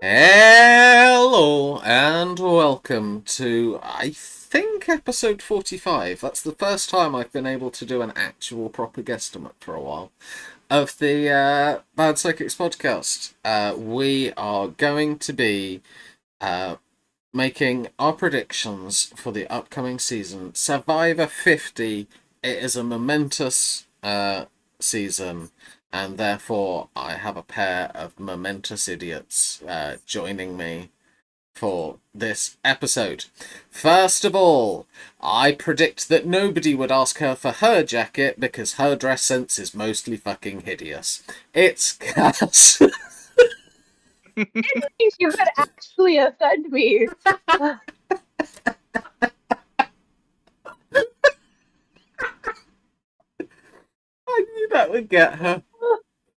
Hello and welcome to, I think, episode 45. That's the first time I've been able to do an actual proper guesstimate for a while of the Bad Psychics podcast. We are going to be uh, making our predictions for the upcoming season. Survivor 50, it is a momentous season, and therefore I have a pair of momentous idiots joining me for this episode. First of all, I predict that nobody would ask her for her jacket because her dress sense is mostly fucking hideous. It's Cass. Think you could actually offend me. I knew that would get her. Oh,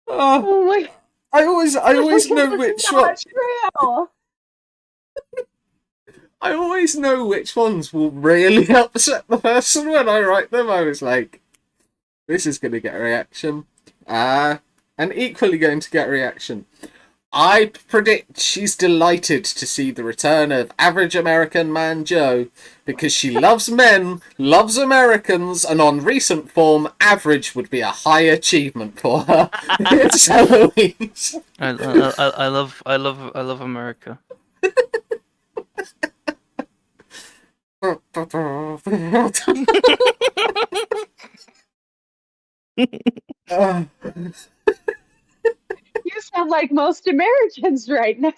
Oh my, I always know that's which one. not true. I always know which ones will really upset the person when I write them. I was like, this is going to get a reaction. And equally going to get a reaction. I predict she's delighted to see the return of average American man Joe because she loves men, loves Americans, and on recent form, average would be a high achievement for her. It's Eloise. I love America. Uh, You sound like most Americans right now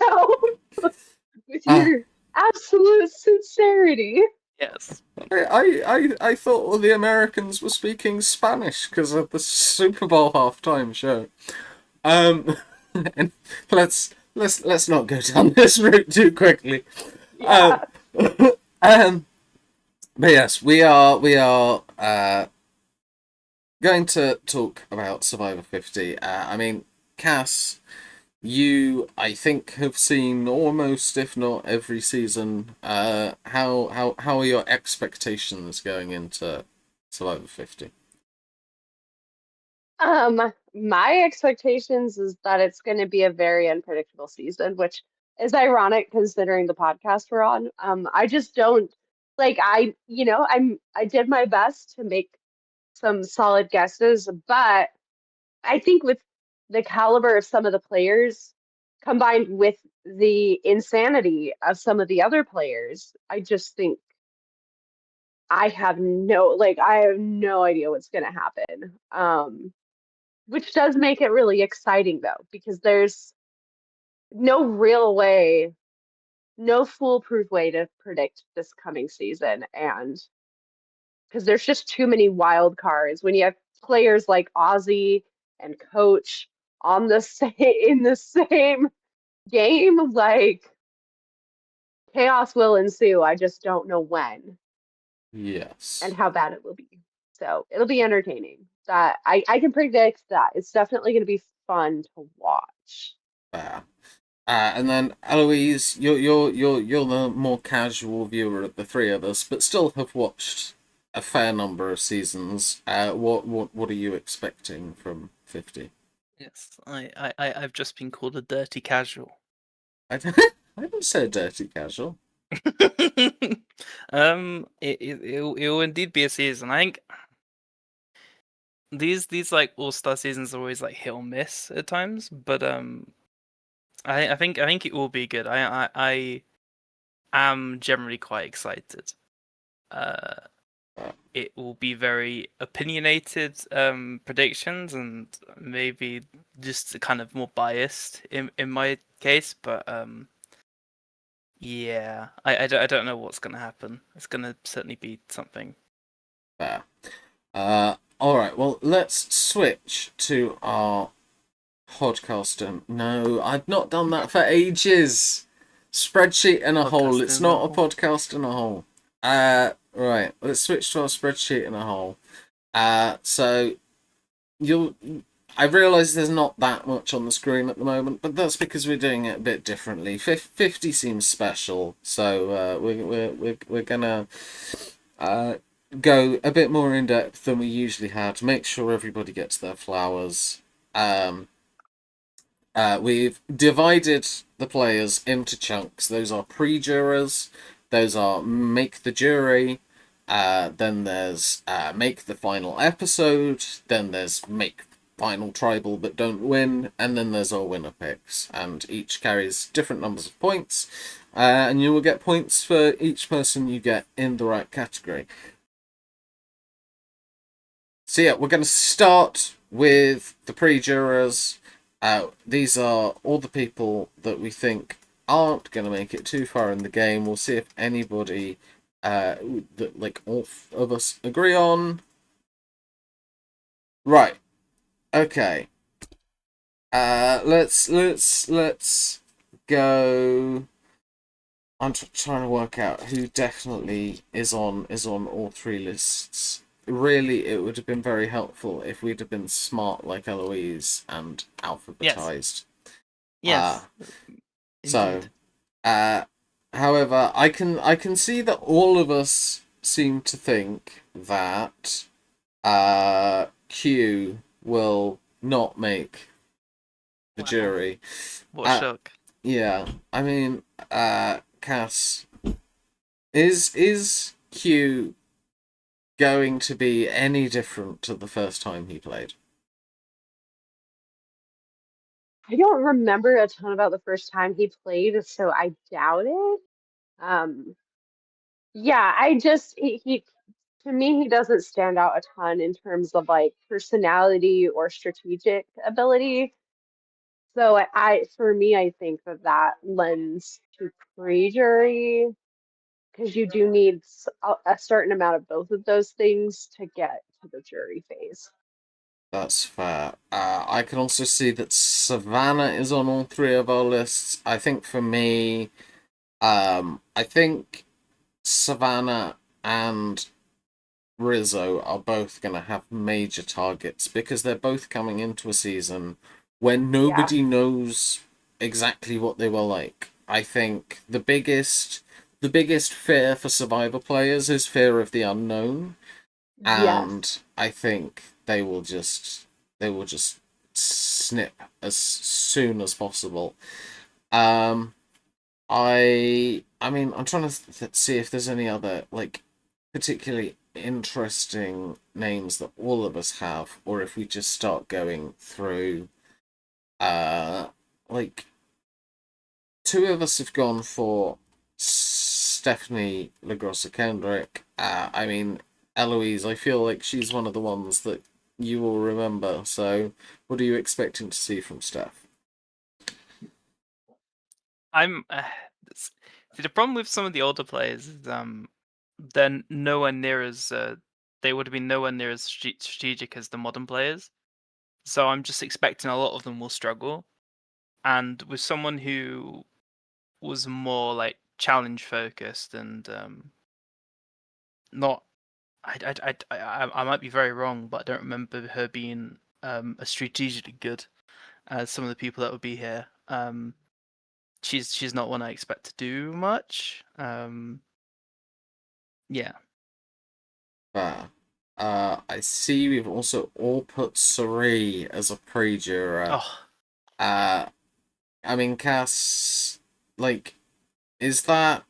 with uh, your absolute sincerity. Yes. I thought all the Americans were speaking Spanish because of the Super Bowl halftime show. And let's not go down this route too quickly. Um, Yeah. um, but yes, we are going to talk about Survivor 50. I mean, Cass, you I think have seen almost, if not every season. How are your expectations going into Survivor 50? My expectations is that it's going to be a very unpredictable season, which is ironic considering the podcast we're on. I just don't I did my best to make some solid guesses, but I think with the caliber of some of the players combined with the insanity of some of the other players, I just think I have no idea what's going to happen. Which does make it really exciting though, because there's no real way, no foolproof way to predict this coming season. And because there's just too many wild cards when you have players like Ozzy and Coach on the same in the same game, like chaos will ensue. I just don't know when and Yes. how bad it will be. So it'll be entertaining. That I can predict that it's definitely going to be fun to watch. Fair. And then Eloise, you're the more casual viewer of the three of us, but still have watched a fair number of seasons. What are you expecting from 50? Yes. I've just been called a dirty casual. I don't, I don't say dirty casual. It'll indeed be a season. I think these like all-star seasons are always like hit or miss at times, but I think it will be good. I am generally quite excited. Uh, it will be very opinionated predictions and maybe just kind of more biased in my case, but yeah, I don't know what's gonna happen. It's gonna certainly be something. Fair. All right. Well, let's switch to our podcaster. No, I've not done that for ages. Spreadsheet in a hole. Podcast It's in the not a hole. podcast in a hole. Right. Let's switch to our spreadsheet in a hole. So you'll. I realise there's not that much on the screen at the moment, but that's because we're doing it a bit differently. 50 seems special, so we're gonna uh, go a bit more in depth than we usually had. Make sure everybody gets their flowers. Um, we've divided the players into chunks. Those are pre-jurors. Those are make the jury. Then there's make the final episode. Then there's make final tribal but don't win. And then there's our winner picks. And each carries different numbers of points. And you will get points for each person you get in the right category. So yeah, we're going to start with the pre-jurors. These are all the people that we think aren't going to make it too far in the game. We'll see if anybody that like all of us agree on. Right. Okay. Let's go. I'm trying to work out who definitely is on all three lists. Really, it would have been very helpful if we'd have been smart like Eloise and alphabetized. Yes. So, however, I can see that all of us seem to think that Q will not make the jury. What a shock. Yeah, I mean, Cass, is Q going to be any different to the first time he played? I don't remember a ton about the first time he played, so I doubt it. Um, yeah, he to me he doesn't stand out a ton in terms of like personality or strategic ability. So for me, I think that lends to pre-jury because you do need a certain amount of both of those things to get to the jury phase. That's fair. I can also see that Savannah is on all three of our lists. I think for me, I think Savannah and Rizzo are both going to have major targets because they're both coming into a season when Yeah. nobody knows exactly what they were like. I think the biggest fear for Survivor players is fear of the unknown, Yes. and I think they will just snip as soon as possible. Um, I mean, I'm trying to see if there's any other like particularly interesting names that all of us have, or if we just start going through. Like two of us have gone for Stephanie LaGrossa Kendrick. I mean, Eloise, I feel like she's one of the ones that you will remember. So, what are you expecting to see from Steph? I'm see the problem with some of the older players is they're nowhere near as they would have been nowhere near as strategic as the modern players. So I'm just expecting a lot of them will struggle. And with someone who was more like challenge focused and not, I might be very wrong, but I don't remember her being as strategically good as some of the people that would be here. She's not one I expect to do much. Yeah. I see we've also all put Sari as a pre-juror. Oh, Uh, I mean, Cass, like, is that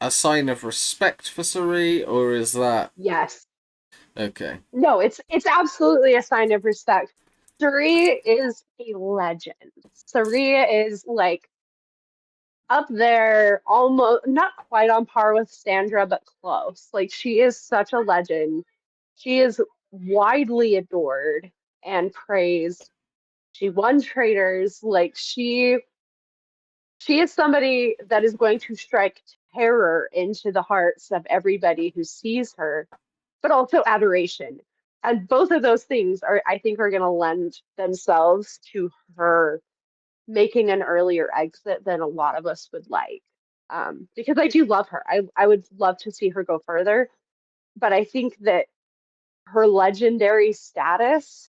a sign of respect for Sari, or is that Yes. okay? No, it's absolutely a sign of respect. Suri is a legend. Suri is like up there, almost not quite on par with Sandra, but close. Like she is such a legend. She is widely adored and praised. She won Traitors. Like she is somebody that is going to strike terror into the hearts of everybody who sees her, but also adoration. And both of those things are, I think, are going to lend themselves to her making an earlier exit than a lot of us would like. Because I do love her. I would love to see her go further, but I think that her legendary status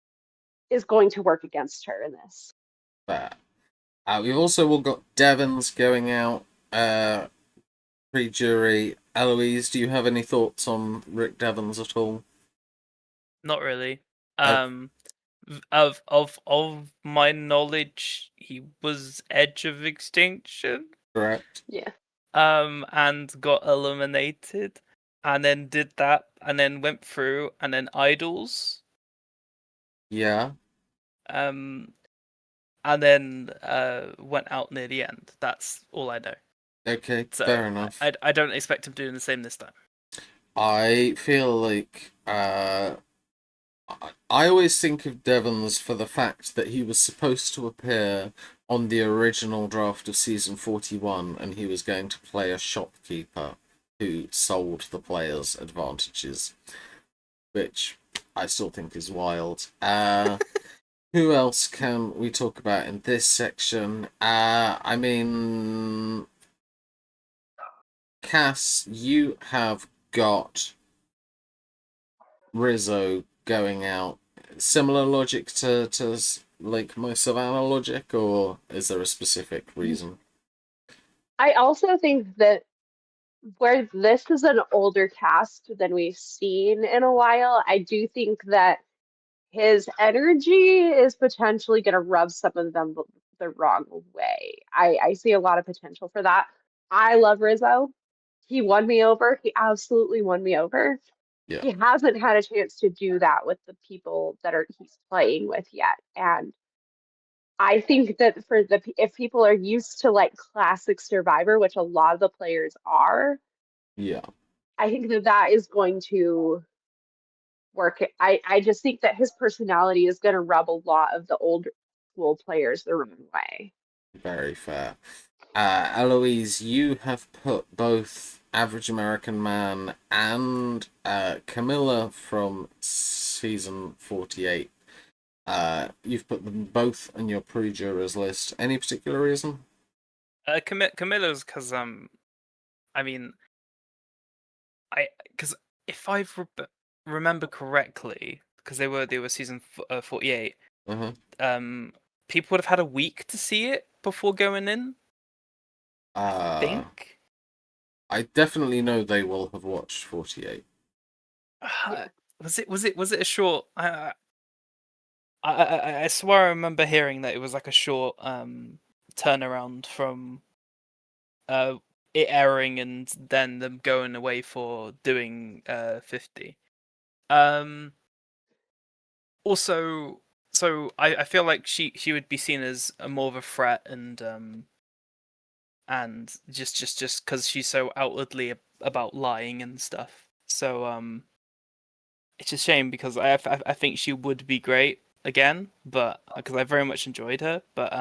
is going to work against her in this. But we've also all got Devons going out. Pre-jury. Eloise, do you have any thoughts on Rick Devons at all? not really. Uh, of my knowledge, he was edge of extinction. Correct. Yeah. And got eliminated, and then did that, and then went through, and then idols, Yeah. and then went out near the end. That's all I know. Okay. So Fair enough. I don't expect him doing the same this time. I feel like I always think of Devons for the fact that he was supposed to appear on the original draft of season 41, and he was going to play a shopkeeper who sold the players advantages, which I still think is wild. Who else can we talk about in this section? I mean, Cass, you have got Rizzo going out. Similar logic to like my Savannah logic, or is there a specific reason? I also think that where this is an older cast than we've seen in a while, I do think that his energy is potentially going to rub some of them the wrong way. I see a lot of potential for that. I love Rizzo. He won me over. He absolutely won me over. Yeah, He hasn't had a chance to do that with the people that are he's playing with yet. And I think that for the if people are used to like classic Survivor, which a lot of the players are, yeah, I think that that is going to work. I just think that his personality is going to rub a lot of the old school players the wrong way. very fair. Eloise, you have put both Average American Man and Camilla from season 48. You've put them both on your pre-jurors list. Any particular reason? Camilla's because I mean, because if I remember correctly, because they were season 48, Uh-huh. people would have had a week to see it before going in. I Uh, think. I definitely know they will have watched 48. Yeah. Was it a short? I swear I remember hearing that it was like a short turnaround from uh it airing and then them going away for doing 50. Um Also, so I feel like she would be seen as a more of a threat, and just because she's so outwardly about lying and stuff. So it's a shame because I think she would be great again, but because I very much enjoyed her, but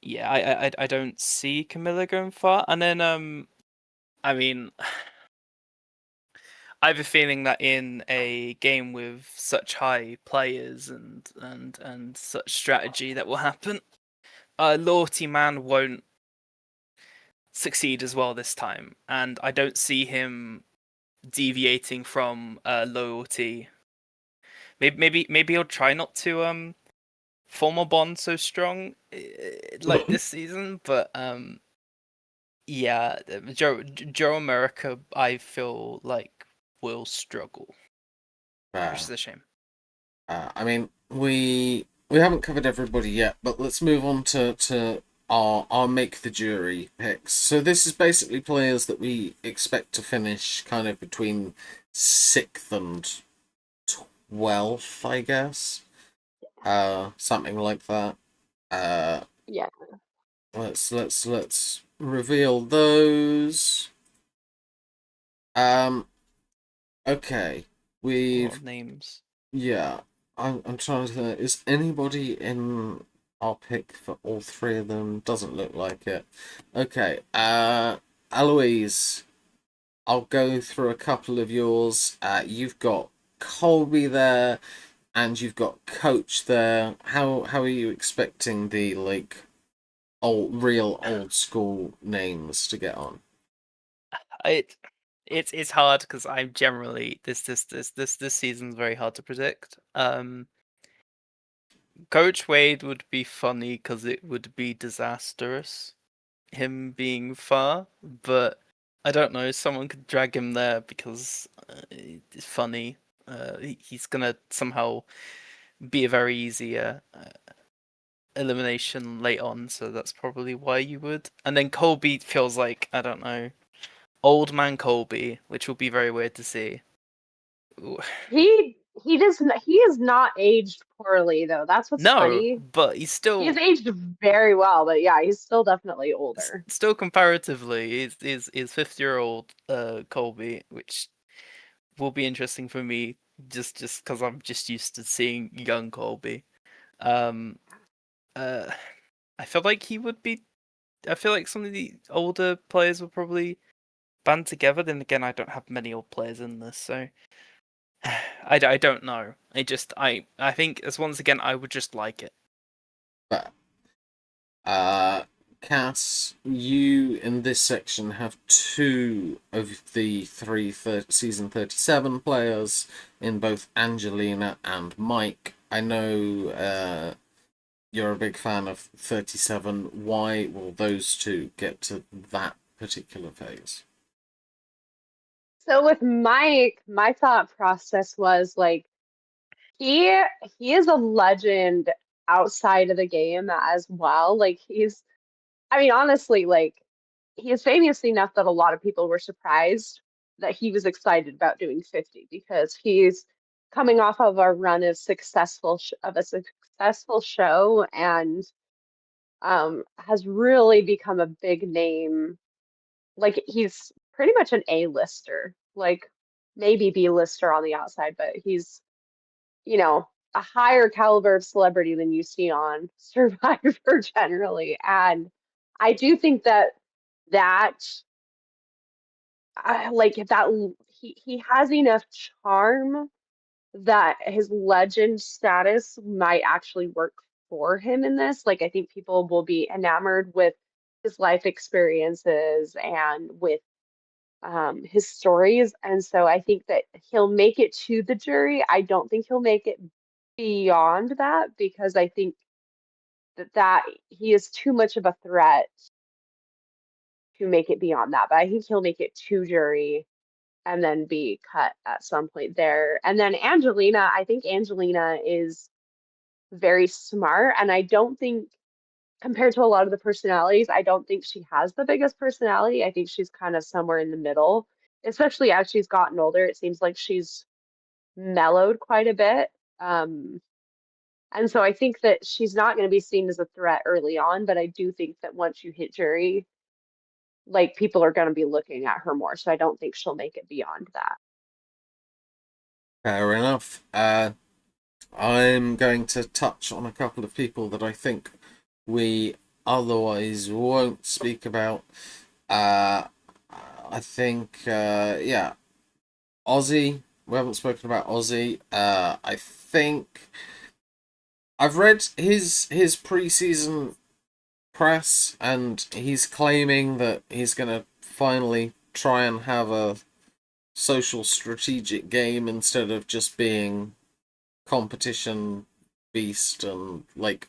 yeah, I don't see Camilla going far. And then I mean, I have a feeling that in a game with such high players and such strategy that will happen, Loyalty Man won't succeed as well this time, and I don't see him deviating from loyalty. Maybe he'll try not to form a bond so strong like this season, but yeah, Joe America I feel like will struggle, which is a shame. I mean, we haven't covered everybody yet, but let's move on to our make the jury picks. So this is basically players that we expect to finish kind of between 6th and 12th, I guess. Something like that. Uh, Yeah. let's reveal those. Um, okay, A lot we've of names. yeah. I'm trying to think. Is anybody in our pick for all three of them? Doesn't look like it. Okay. Eloise, I'll go through a couple of yours. You've got Colby there, and you've got Coach there. How are you expecting the like real old school names to get on? It it's hard because I'm generally this season's very hard to predict. Coach Wade would be funny because it would be disastrous, him being far, but I don't know. Someone could drag him there because it's funny. He's gonna somehow be a very easy elimination late on, so that's probably why you would. And then Colby feels like, I don't know, old man Colby, which will be very weird to see. He is not aged poorly though. That's what's No, funny. but he's He has still aged very well, but yeah, he's still definitely older. still comparatively is 50-year-old Colby, which will be interesting for me just because I'm just used to seeing young Colby. Um, I feel like he would be. I feel like some of the older players would probably band together. Then again, I don't have many old players in this, so I don't know. I think as once again I would just like it. But Cass, you in this section have two of the three season 37 players in both Angelina and Mike. I know you're a big fan of 37. Why will those two get to that particular phase? So with Mike, my thought process was like he he is a legend outside of the game as well. Like I mean honestly, like he is famous enough that a lot of people were surprised that he was excited about doing 50 because he's coming off of a run of a successful show and has really become a big name. Like he's pretty much an A-lister, like maybe B-lister on the outside, but he's, you know, a higher caliber of celebrity than you see on Survivor generally. And I do think that that like that he has enough charm that his legend status might actually work for him in this. Like I think people will be enamored with his life experiences and with his stories. And so I think that he'll make it to the jury. I don't think he'll make it beyond that because I think that he is too much of a threat to make it beyond that. But I think he'll make it to jury and then be cut at some point there. And then Angelina, I think Angelina is very smart. And I don't think, compared to a lot of the personalities, I don't think she has the biggest personality. I think she's kind of somewhere in the middle, especially as she's gotten older. It seems like she's mellowed quite a bit. Um, and so I think that she's not going to be seen as a threat early on, but I do think that once you hit jury, like people are going to be looking at her more. So I don't think she'll make it beyond that. Fair enough. I'm going to touch on a couple of people that I think we otherwise won't speak about. Uh, I think, yeah, Ozzy. We haven't spoken about Ozzy. I think I've read his preseason press, and he's claiming that he's gonna finally try and have a social strategic game instead of just being competition beast and like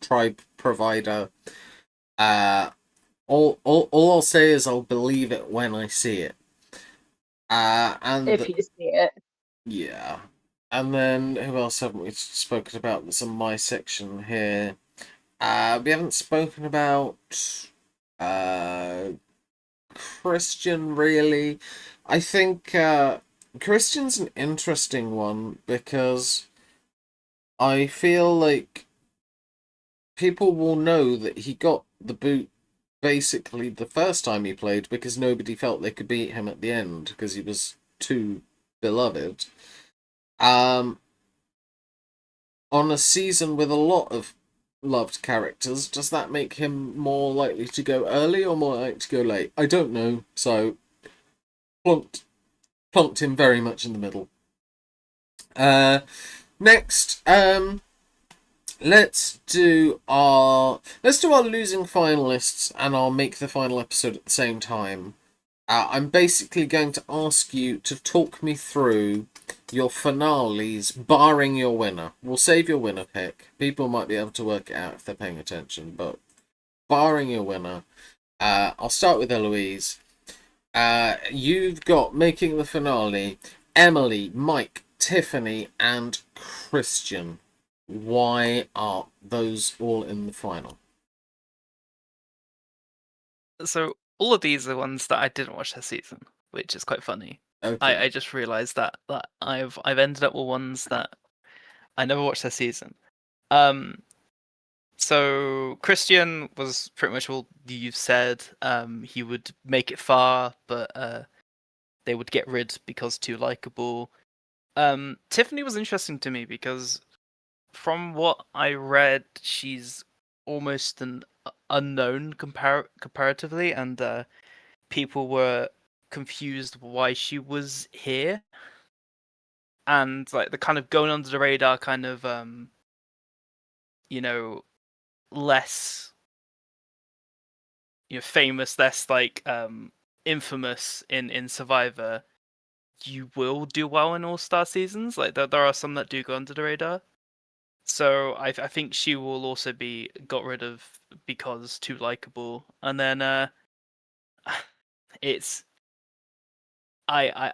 tribe provider. Uh, all I'll say is I'll believe it when I see it. If And you see it. yeah, and then who else haven't we spoken about that's in my section here? We haven't spoken about uh Christian really. I think Christian's an interesting one because I feel like people will know that he got the boot basically the first time he played because nobody felt they could beat him at the end because he was too beloved. Um, on a season with a lot of loved characters, does that make him more likely to go early or more likely to go late? I don't know. So plunked him very much in the middle. Next, let's do our losing finalists, and I'll make the final episode at the same time. I'm basically going to ask you to talk me through your finales, barring your winner. We'll save your winner pick. People might be able to work it out if they're paying attention, but barring your winner, I'll start with Eloise. You've got making the finale Emily, Mike, Tiffany, and Christian. why are those all in the final? So all of these are ones that I didn't watch this season, which is quite funny. Okay. I just realised that I've ended up with ones that I never watched this season. So Christian was pretty much all you've said. He would make it far, but they would get rid because too likable. Tiffany was interesting to me because from what I read, she's almost an unknown comparatively, and people were confused why she was here, and like the kind of going under the radar kind of you know less famous, less like infamous in Survivor. You will do well in All Star seasons. Like there are some that do go under the radar. So I think she will also be got rid of because too likable. And then it's I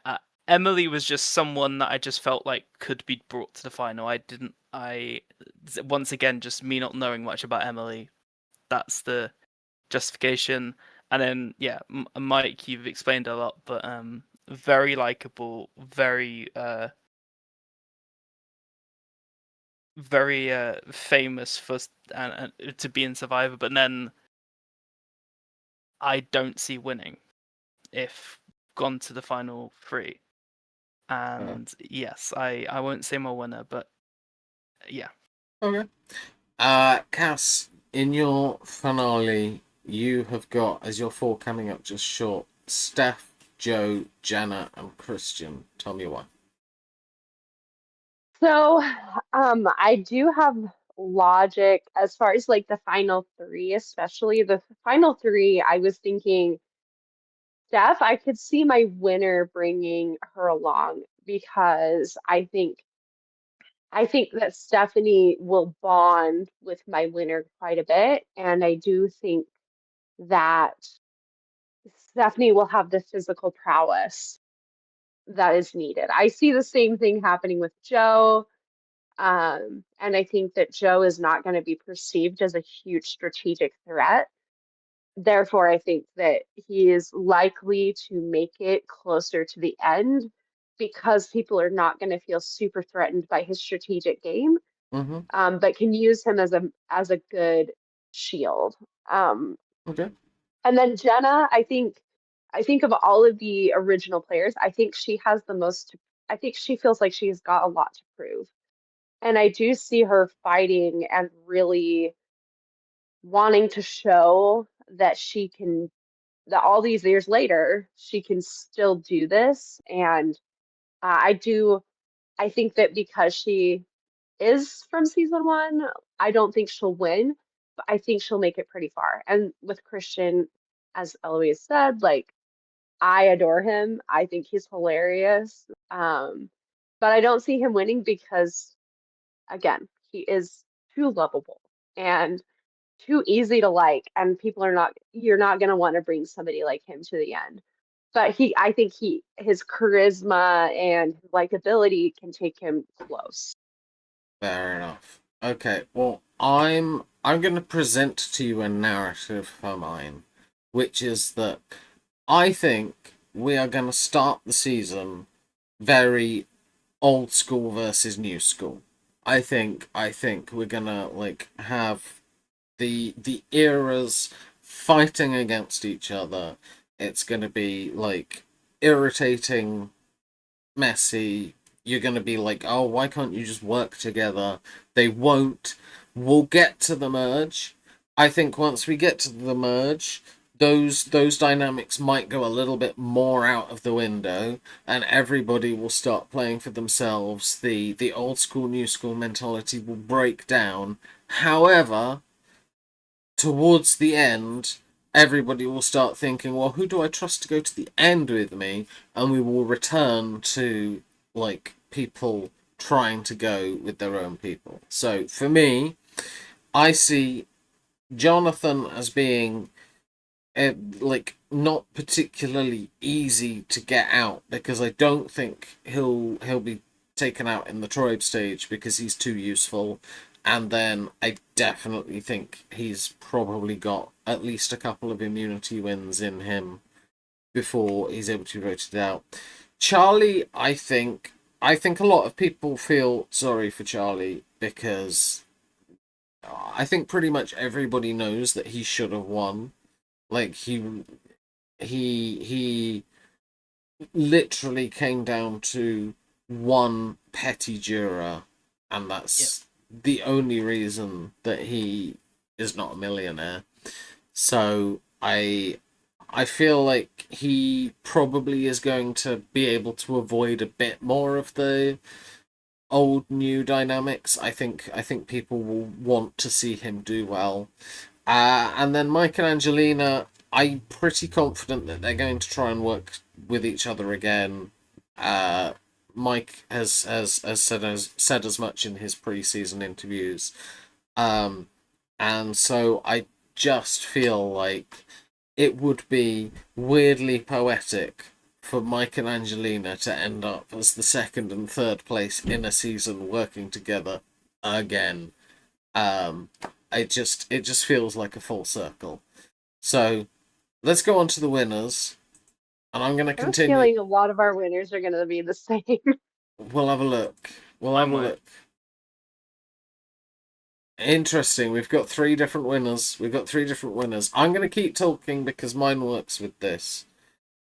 Emily was just someone that I just felt like could be brought to the final. I once again, just me not knowing much about Emily. That's the justification. And then yeah, Mike, you've explained a lot, but very likable, very famous for and to be in Survivor, but then I don't see winning if gone to the final three. And yes, I won't say my winner, but yeah. Okay. Cass, in your finale, you have got, as your four coming up just short, Steph, Joe, Jenna, and Christian. Tell me why. So, I do have logic as far as like the final three, especially the final three. I was thinking, Steph, I could see my winner bringing her along because I think that Stephanie will bond with my winner quite a bit, and I do think that Stephanie will have the physical prowess that is needed. I see the same thing happening with Joe. And I think that Joe is not going to be perceived as a huge strategic threat. Therefore, I think that he is likely to make it closer to the end because people are not going to feel super threatened by his strategic game, Mm-hmm. but can use him as a good shield. Um, Okay. and then Jenna, I think of all of the original players, I think she has the most. I think she feels like she's got a lot to prove. And I do see her fighting and really wanting to show that she can, that all these years later, she can still do this. And I do, I think that because she is from season one, I don't think she'll win, but I think she'll make it pretty far. And with Christian, as Eloise said, like, I adore him. I think he's hilarious. But I don't see him winning because again, he is too lovable and too easy to like, and you're not going to want to bring somebody like him to the end. But I think his charisma and likability can take him close. Fair enough. Okay, well, I'm going to present to you a narrative for mine, which is that I think we are going to start the season very old school versus new school. I think we're gonna like have the eras fighting against each other. It's gonna be like irritating, messy. You're going to be like, oh, why can't you just work together? They won't. We'll get to the merge. I think once we get to the merge, those dynamics might go a little bit more out of the window, and everybody will start playing for themselves. The old school, new school mentality will break down. However, towards the end, everybody will start thinking, well, who do I trust to go to the end with me? And we will return to, like, people trying to go with their own people. So for me, I see Jonathan as being like not particularly easy to get out because I don't think he'll be taken out in the Troib stage because he's too useful. And then I definitely think he's probably got at least a couple of immunity wins in him before he's able to be voted out. Charlie, I think a lot of people feel sorry for Charlie because I think pretty much everybody knows that he should have won. Like he literally came down to one petty juror, and that's the only reason that he is not a millionaire. So I feel like he probably is going to be able to avoid a bit more of the old new dynamics. I think people will want to see him do well. And then Mike and Angelina, I'm pretty confident that they're going to try and work with each other again. Mike has said as much in his preseason interviews. Um, and so I just feel like it would be weirdly poetic for Mike and Angelina to end up as the second and third place in a season working together again. Um, it just feels like a full circle. So let's go on to the winners, and I'm going to I have a continue. feeling a lot of our winners are going to be the same. We'll have a look. We'll I have a might. look. Interesting. We've got three different winners. I'm going to keep talking because mine works with this.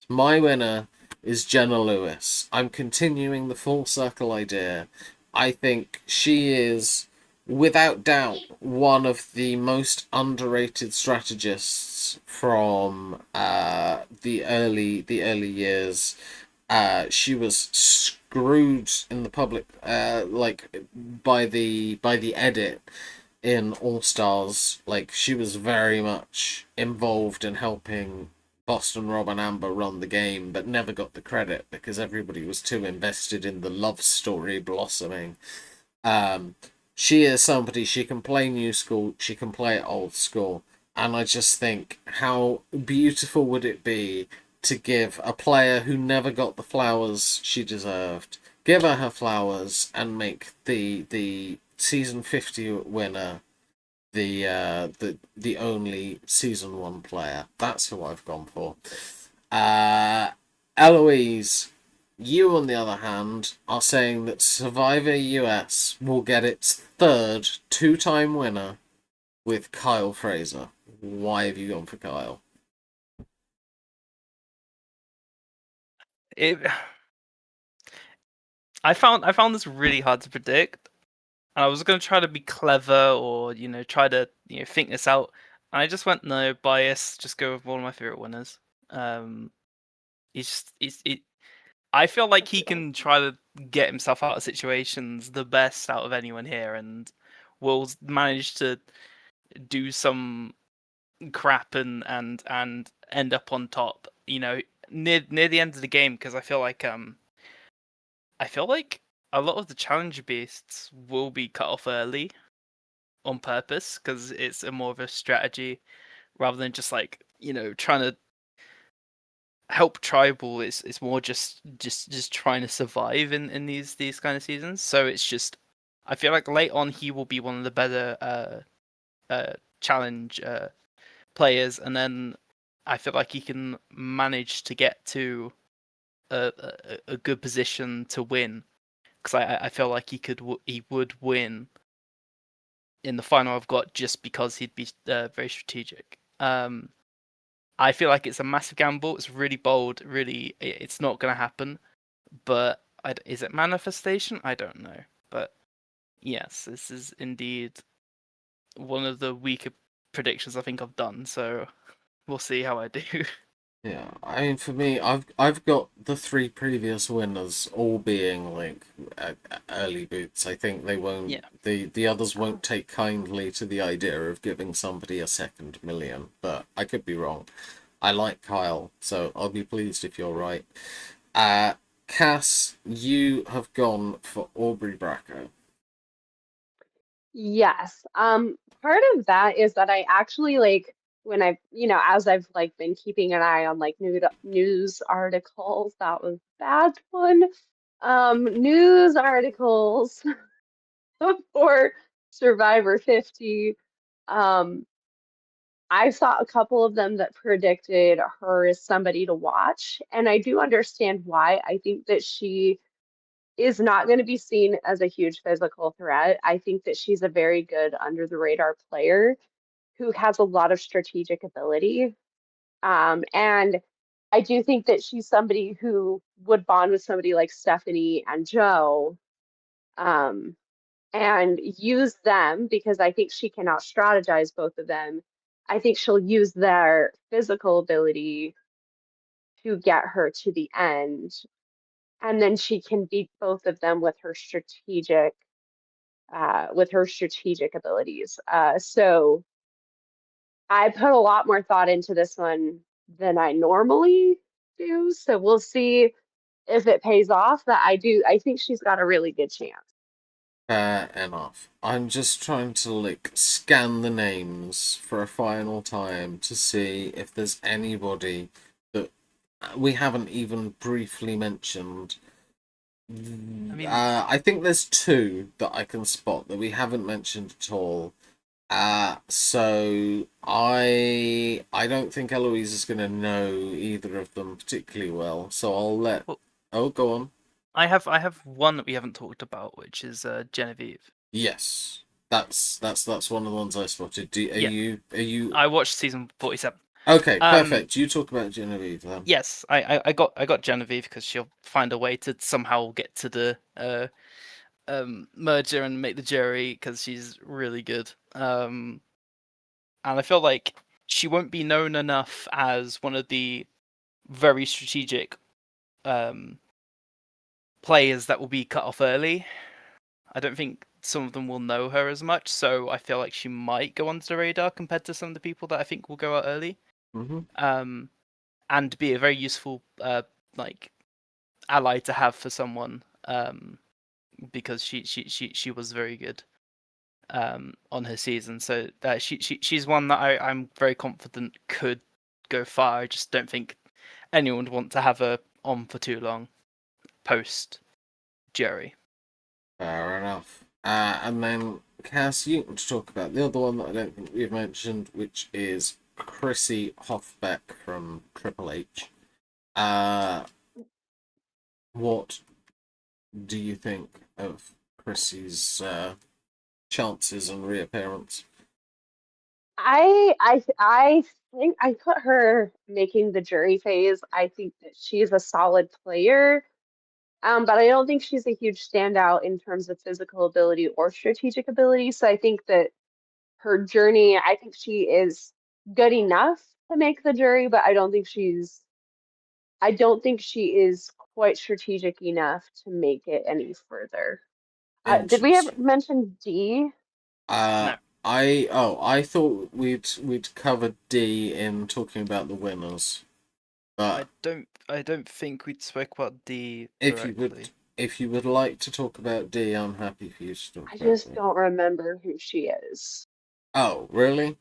My winner is Jenna Lewis. I'm continuing the full circle idea. I think she is, without doubt, one of the most underrated strategists from the early years. She was screwed in the public, by the edit in All Stars. Like, she was very much involved in helping Boston Rob and Amber run the game, but never got the credit because everybody was too invested in the love story blossoming. Um, she is somebody, she can play new school, she can play old school, and I just think how beautiful would it be to give a player who never got the flowers she deserved, give her flowers, and make the season 50 winner the only season 1 player. That's who I've gone for. Eloise, you on the other hand are saying that Survivor US will get its third 2-time winner with Kyle Fraser. Why have you gone for Kyle? It. I found this really hard to predict. And I was gonna try to be clever or try to think this out. And I just went no bias. Just go with one of my favorite winners. Um, he's. I feel like he can try to get himself out of situations the best out of anyone here, and will manage to do some crap and end up on top. Near the end of the game, because I feel like a lot of the challenger beasts will be cut off early on purpose because it's a more of a strategy rather than just trying to help tribal. It's more just trying to survive in these kind of seasons. So it's just I feel like late on he will be one of the better challenge players, and then I feel like he can manage to get to a good position to win because I feel like he would win in the final I've got just because he'd be very strategic. I feel like it's a massive gamble. It's really bold. Really, it's not going to happen. But is it manifestation? I don't know. But yes, this is indeed one of the weaker predictions I think I've done. So we'll see how I do. Yeah, I mean, for me, I've got the three previous winners all being like early boots. I think they won't. Yeah. The others won't take kindly to the idea of giving somebody a second million, but I could be wrong. I like Kyle, so I'll be pleased if you're right. Cass, you have gone for Aubrey Bracco. Yes. Part of that is that I actually like when I've, as I've like been keeping an eye on like news articles, that was a bad one. News articles for Survivor 50. Um, I saw a couple of them that predicted her as somebody to watch, and I do understand why. I think that she is not going to be seen as a huge physical threat. I think that she's a very good under the radar player who has a lot of strategic ability. And I do think that she's somebody who would bond with somebody like Stephanie and Joe, um, and use them because I think she can out strategize both of them. I think she'll use their physical ability to get her to the end, and then she can beat both of them with her strategic abilities. So I put a lot more thought into this one than I normally do. So we'll see if it pays off. But I think she's got a really good chance. Fair enough. I'm just trying to scan the names for a final time to see if there's anybody that we haven't even briefly mentioned. I mean, I think there's two that I can spot that we haven't mentioned at all. So I don't think Eloise is going to know either of them particularly well. So I'll let. well, Oh, go on. I have one that we haven't talked about, which is Genevieve. Yes, that's one of the ones I spotted. Yeah. Are you? I watched season 47. Okay, perfect. You talk about Genevieve then. Yes, I got Genevieve because she'll find a way to somehow get to the merger and make the jury because she's really good. And I feel like she won't be known enough as one of the very strategic players that will be cut off early. I don't think some of them will know her as much, so I feel like she might go under the radar compared to some of the people that I think will go out early. Mm-hmm. And be a very useful like ally to have for someone, because she was very good on her season. So she's one that I'm very confident could go far. I just don't think anyone would want to have her on for too long post jury. Fair enough. And then Cass, you can talk about the other one that I don't think we've mentioned, which is Chrissy Hoffbeck from Triple H. What do you think of Chrissy's chances and reappearance? I think I put her making the jury phase. I think that she's a solid player. But I don't think she's a huge standout in terms of physical ability or strategic ability. So I think that her journey, I think she is good enough to make the jury, but I don't think she is quite strategic enough to make it any further. Did we ever Interesting. mention D? No, I thought we'd covered D in talking about the winners, but I don't think we'd spoke about D if you would directly. if you would like to talk about D, I'm happy for you to talk I about just D. don't remember who she is. Oh, really?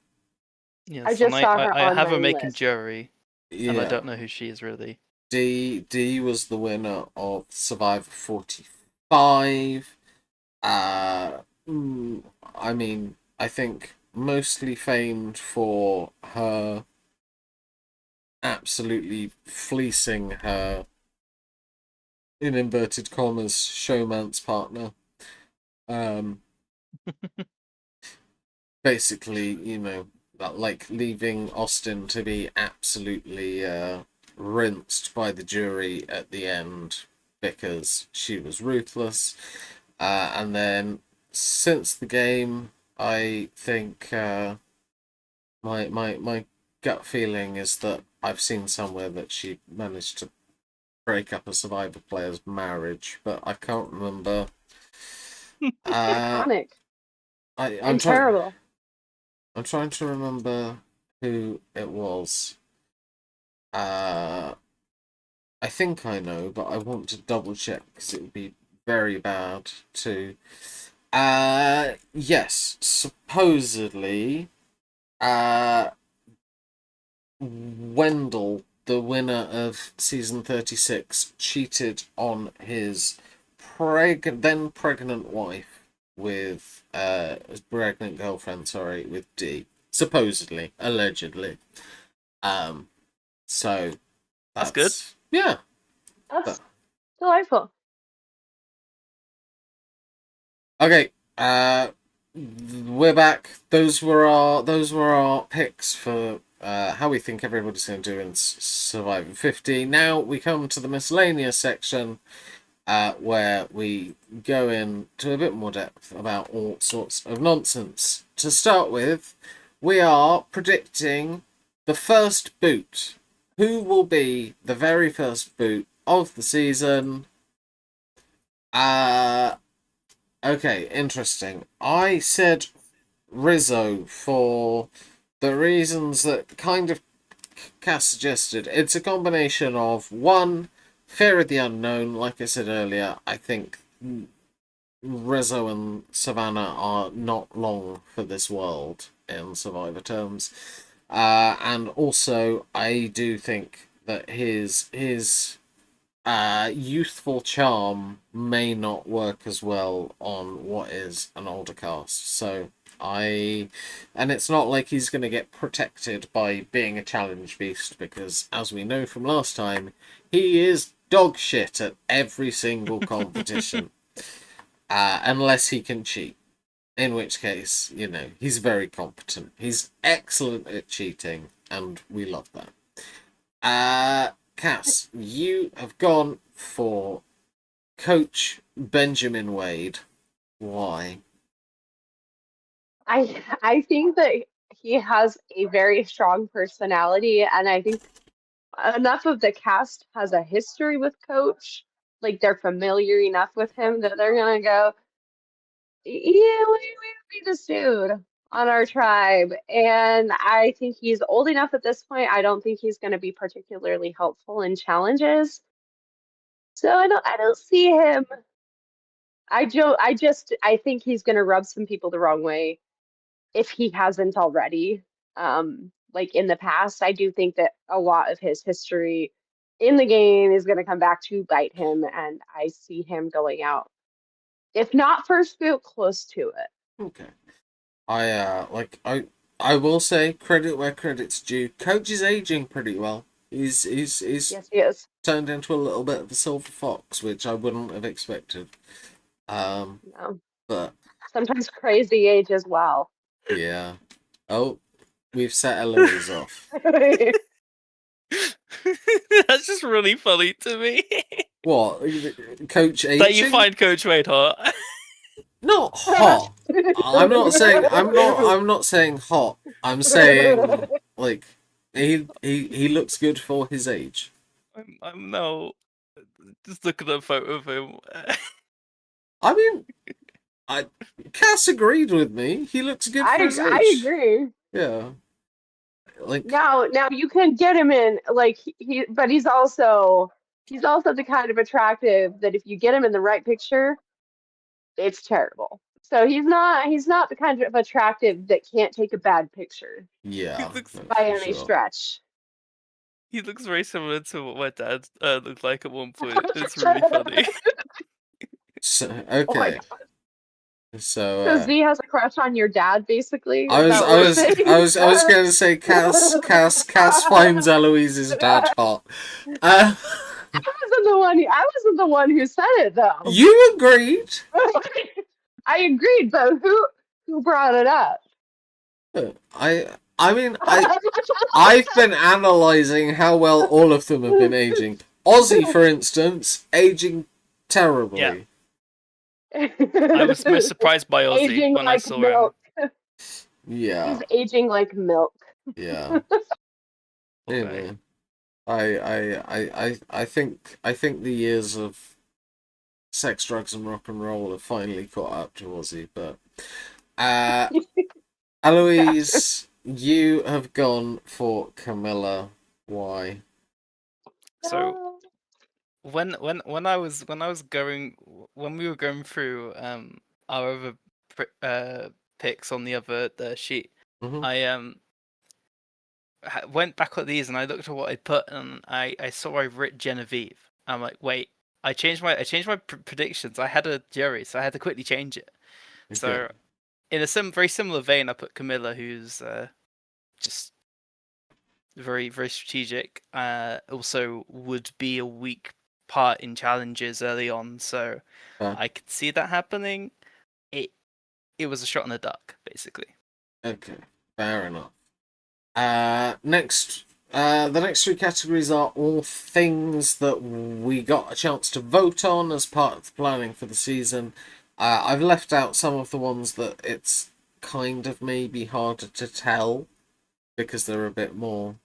I Yes, and just saw her I on have my her making list. jury, and I Yeah. don't know who she is really. D was the winner of Survivor 45. Uh, I mean, I think mostly famed for her absolutely fleecing her, in inverted commas, showman's partner. Um, Basically, leaving Austin to be absolutely rinsed by the jury at the end because she was ruthless. And then since the game, I think my gut feeling is that I've seen somewhere that she managed to break up a Survivor player's marriage, but I can't remember. Uh, Iconic I I'm and trying terrible. I'm trying to remember who it was. Uh, I think I know, but I want to double check because it would be very bad to. Yes, supposedly, uh, Wendell, the winner of season 36, cheated on his then pregnant wife with pregnant girlfriend, sorry, with D, supposedly, allegedly. So That's good. yeah. That's delightful. Okay, we're back. Those were our picks for how we think everybody's going to do in Survivor 50. Now we come to the miscellaneous section, where we go into a bit more depth about all sorts of nonsense. To start with, we are predicting the first boot. Who will be the very first boot of the season? Okay, interesting. I said Rizzo for the reasons that kind of Cass suggested. It's a combination of one, fear of the unknown. Like I said earlier, I think Rizzo and Savannah are not long for this world in Survivor terms. And also, I do think that his youthful charm may not work as well on what is an older cast. So and it's not like he's going to get protected by being a challenge beast, because as we know from last time, he is dog shit at every single competition, unless he can cheat. In which case, he's very competent. He's excellent at cheating, and we love that. Cass, you have gone for Coach Benjamin Wade. Why? I think that he has a very strong personality, and I think enough of the cast has a history with Coach. Like they're familiar enough with him that they're gonna go, yeah, we need this dude on our tribe. And I think he's old enough at this point. I don't think he's gonna be particularly helpful in challenges. So I don't see him. I think he's gonna rub some people the wrong way if he hasn't already. Like in the past, I do think that a lot of his history in the game is going to come back to bite him, and I see him going out, if not first boot, close to it. Okay. I will say, credit where credit's due. Coach is aging pretty well. He's Yes, he is. turned into a little bit of a silver fox, which I wouldn't have expected. No. But Sometimes crazy age as well. yeah. Oh, we've set Eloise off. That's just really funny to me. What? Coach aging? That you find Coach Wade hot. Not hot. I'm not saying hot. I'm saying like he looks good for his age. I'm now just looking at a photo of him. I mean, Cass agreed with me. He looks good for his age. I agree. Yeah. Like Now you can get him in like but he's also the kind of attractive that if you get him in the right picture, it's terrible. So he's not the kind of attractive that can't take a bad picture yeah, by any stretch. He looks very similar to what my dad looked like at one point. It's really funny. So, Oh my okay. God. So Z has a crush on your dad, basically. I was going to say Cass finds Eloise's dad hot. I wasn't the one who said it though. You agreed. I agreed, but who brought it up? I mean, I've been analysing how well all of them have been aging. Ozzy, for instance, aging terribly. Yeah. I was most surprised by Ozzy aging when like I saw milk. him. Yeah. He's aging like milk. Yeah. Okay. I think the years of sex, drugs, and rock and roll have finally caught up to Ozzy, but Eloise, you have gone for Camilla. Why? So when we were going through our other picks on the other sheet, Mm-hmm. I went back at these and I looked at what I put and I saw I writ Genevieve. I'm like, wait, I changed my predictions. I had a jury, so I had to quickly change it. Okay. So, in a very similar vein, I put Camilla, who's just very very strategic. Also would be a weak part in challenges early on, so I could see that happening. It was a shot in the dark, basically. Okay, fair enough. Next, the next three categories are all things that we got a chance to vote on as part of the planning for the season. I've left out some of the ones that it's kind of maybe harder to tell because they're a bit more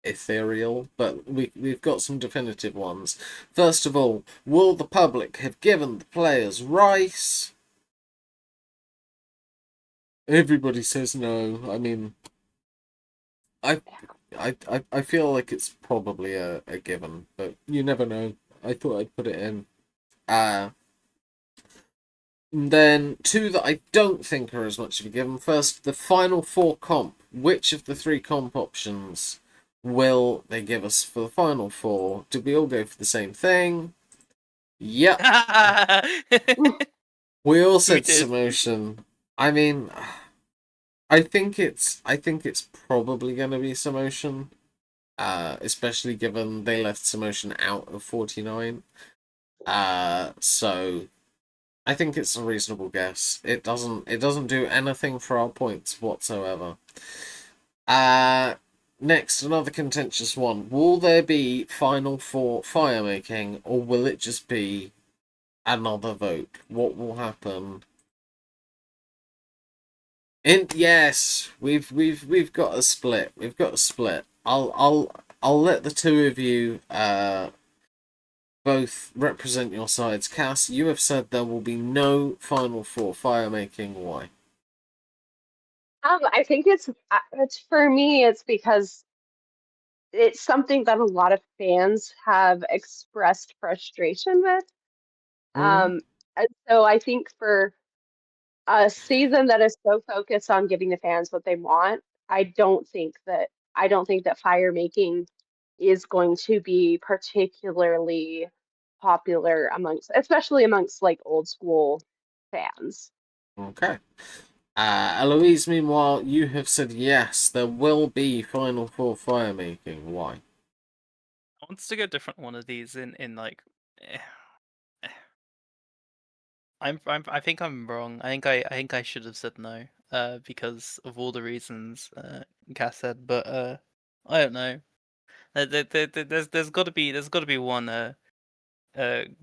ethereal, but we've got some definitive ones. First of all, will the public have given the players rice? Everybody says no. I mean, I feel like it's probably a given, but you never know. I thought I'd put it in. Then two that I don't think are as much of a given. First, the final four comp. Which of the three comp options will they give us for the final four? Did we all go for the same thing? Yep. We all said Samotion. I mean, I think it's probably going to be Samotion, especially given they left Samotion out of 49. So I think it's a reasonable guess. It doesn't do anything for our points whatsoever. Next, another contentious one. Will there be final four fire making, or will it just be another vote? What will happen? Yes, we've got a split. We've got a split. I'll let the two of you both represent your sides. Cass, you have said there will be no final four fire making. Why? I think it's for me. It's because it's something that a lot of fans have expressed frustration with. And so I think for a season that is so focused on giving the fans what they want, I don't think that fire making is going to be particularly popular especially amongst like old school fans. Okay. Eloise, meanwhile, you have said yes, there will be Final Four fire making. Why? I want to go different one of these in like. I think I'm wrong. I think I should have said no. Because of all the reasons Cass said, but I don't know. There's got to be one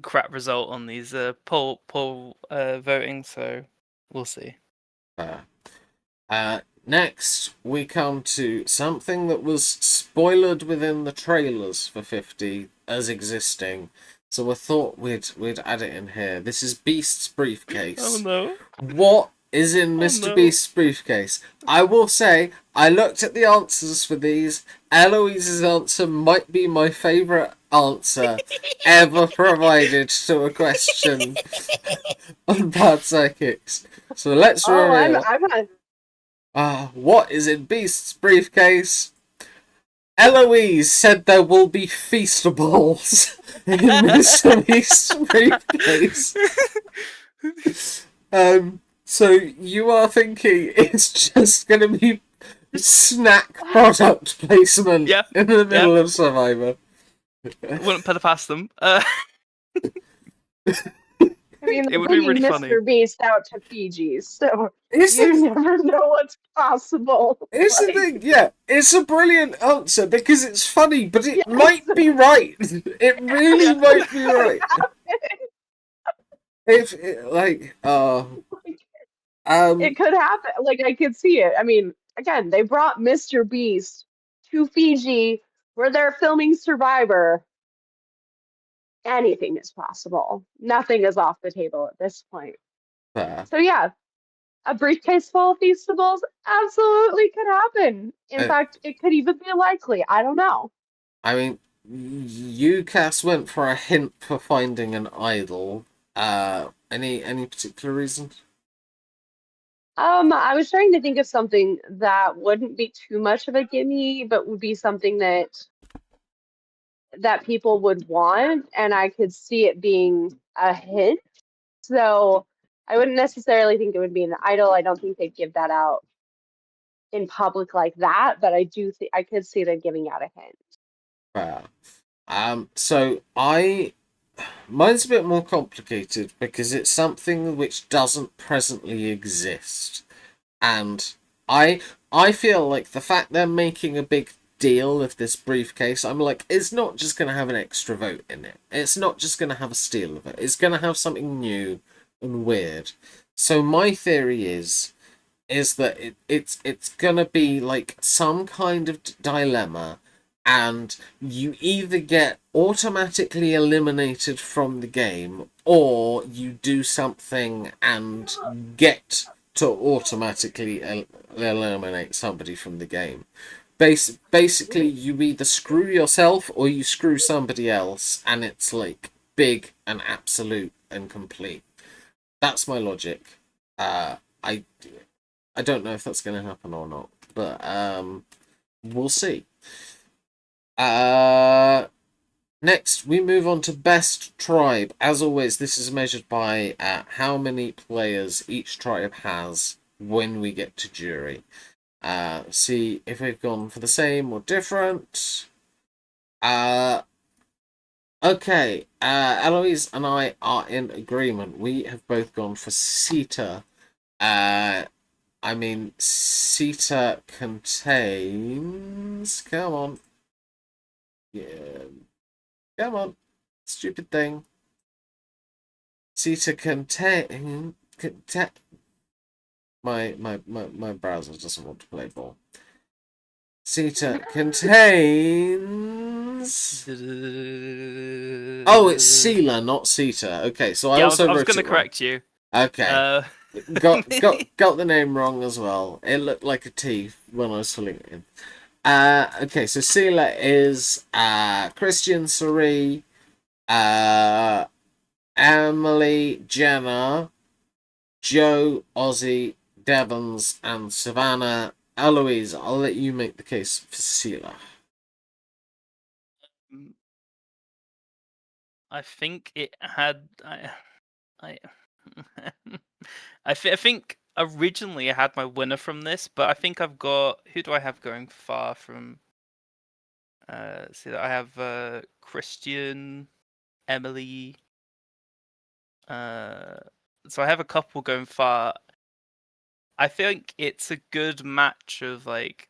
crap result on these poll voting, so we'll see. Next, we come to something that was spoiled within the trailers for 50 as existing. So I thought we'd add it in here. This is Beast's briefcase. Oh no. What is in Mr. Beast's briefcase? I will say, I looked at the answers for these. Eloise's answer might be my favourite answer ever provided to a question on Bad Psychics. So let's reveal. What is in Beast's briefcase? Eloise said there will be feastables in Mr. Beast's briefcase. So you are thinking it's just going to be snack product placement in the middle of Survivor. Wouldn't put it past them. I mean, it would be really Mr. funny. Beast out to Fiji, so you never know what's possible. It's the thing, yeah. It's a brilliant answer because it's funny, but it might be right. It really might be right. It could happen. Like, I could see it. I mean, again, they brought Mr. Beast to Fiji where they're filming Survivor. Anything is possible. Nothing is off the table at this point. So yeah, a briefcase full of Feastables absolutely could happen. In fact, it could even be likely. I don't know. I mean, UCAS went for a hint for finding an idol. Any particular reason? I was trying to think of something that wouldn't be too much of a gimme, but would be something that that people would want, and I could see it being a hint. So I wouldn't necessarily think it would be an idol. I don't think they'd give that out in public like that, but I do think I could see them giving out a hint. Fair. So mine's a bit more complicated because it's something which doesn't presently exist, and I feel like the fact they're making a big deal of this briefcase, I'm like, it's not just going to have an extra vote in it. It's not just going to have a steal of it. It's going to have something new and weird. So my theory is that it's gonna be like some kind of dilemma, and you either get automatically eliminated from the game, or you do something and get to automatically eliminate somebody from the game. Basically, you either screw yourself or you screw somebody else, and it's like big and absolute and complete. That's my logic. I don't know if that's going to happen or not, but we'll see. Next, we move on to best tribe. As always, this is measured by how many players each tribe has when we get to jury. See if we've gone for the same or different. Okay, Eloise and I are in agreement. We have both gone for Sita. I mean, Sita contains. Come on. Yeah. Come on. Stupid thing. Sita contain. My browser doesn't want to play ball. Sita contains. Oh, it's Sela, not Sita. Okay, so I also I was wrote going to it wrong. correct you. Okay. Got the name wrong as well. It looked like a T when I was filling it in. Okay, so Sela is Christian, Sari, Emily, Jenna, Joe, Ozzy, Devons, and Savannah. Eloise, I'll let you make the case for Sela. I think it had. I think originally I had my winner from this, but I think I've got. Who do I have going far from? See that I have Christian, Emily. So I have a couple going far. I think it's a good match of like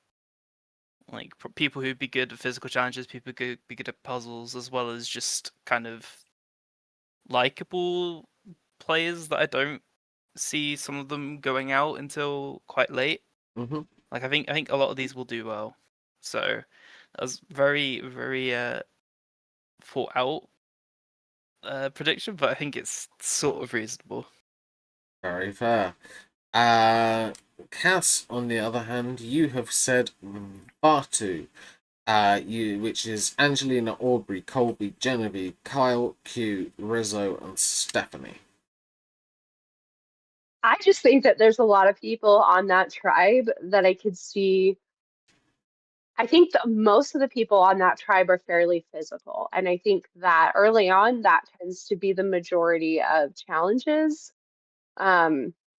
people who'd be good at physical challenges, people who'd be good at puzzles, as well as just kind of likable players that I don't see some of them going out until quite late. Mm-hmm. Like I think a lot of these will do well. So that was very thought out prediction, but I think it's sort of reasonable. Very fair. Cass, on the other hand, you have said Batu, which is Angelina, Aubrey, Colby, Genevieve, Kyle, Q, Rizzo, and Stephanie. I just think that there's a lot of people on that tribe that I could see. I think most of the people on that tribe are fairly physical. And I think that early on, that tends to be the majority of challenges.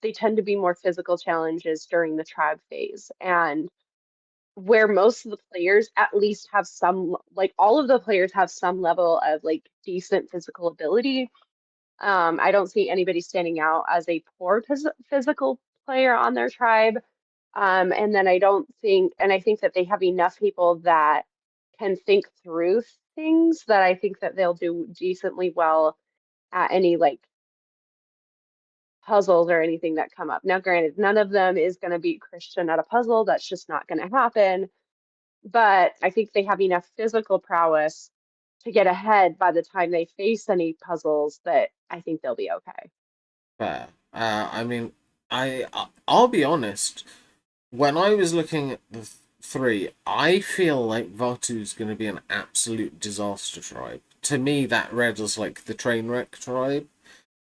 They tend to be more physical challenges during the tribe phase. And where most of the players at least have some, like all of the players have some level of like decent physical ability. I don't see anybody standing out as a poor physical player on their tribe. And then I think that they have enough people that can think through things that I think that they'll do decently well at any like puzzles or anything that come up. Now, granted, none of them is going to beat Christian at a puzzle. That's just not going to happen. But I think they have enough physical prowess to get ahead by the time they face any puzzles that I think they'll be okay. Fair. I mean, I'll be honest. When I was looking at the three, I feel like Vatu's going to be an absolute disaster tribe. To me, that read as like the train wreck tribe,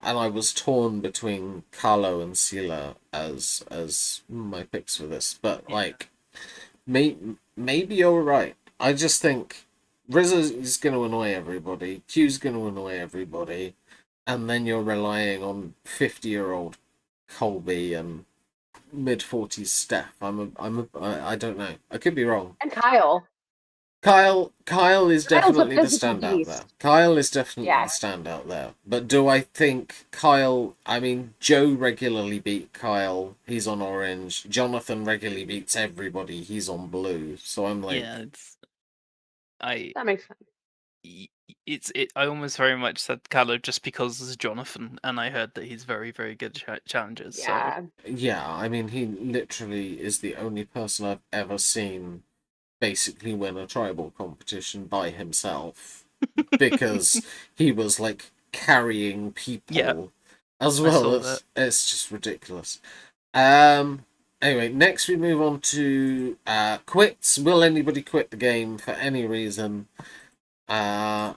and I was torn between Carlo and Sela as my picks for this. But like, maybe you're right. I just think Rizzo's going to annoy everybody, Q's going to annoy everybody, and then you're relying on 50-year-old Colby and mid-40s Steph. I don't know. I could be wrong. And Kyle. Kyle is Kyle's a definitely the physical standout there. beast. Kyle is definitely Yeah. the standout there. But do I think Kyle? I mean, Joe regularly beat Kyle. He's on orange. Jonathan regularly beats everybody. He's on blue. So I'm like, Yeah, I That makes sense. I almost very much said Callow just because it's Jonathan, and I heard that he's very, very good challengers. Yeah. yeah. I mean, he literally is the only person I've ever seen basically win a tribal competition by himself because he was like carrying people Yeah, as I well saw as it's just ridiculous. Anyway, next we move on to quits. Will anybody quit the game for any reason? Yeah,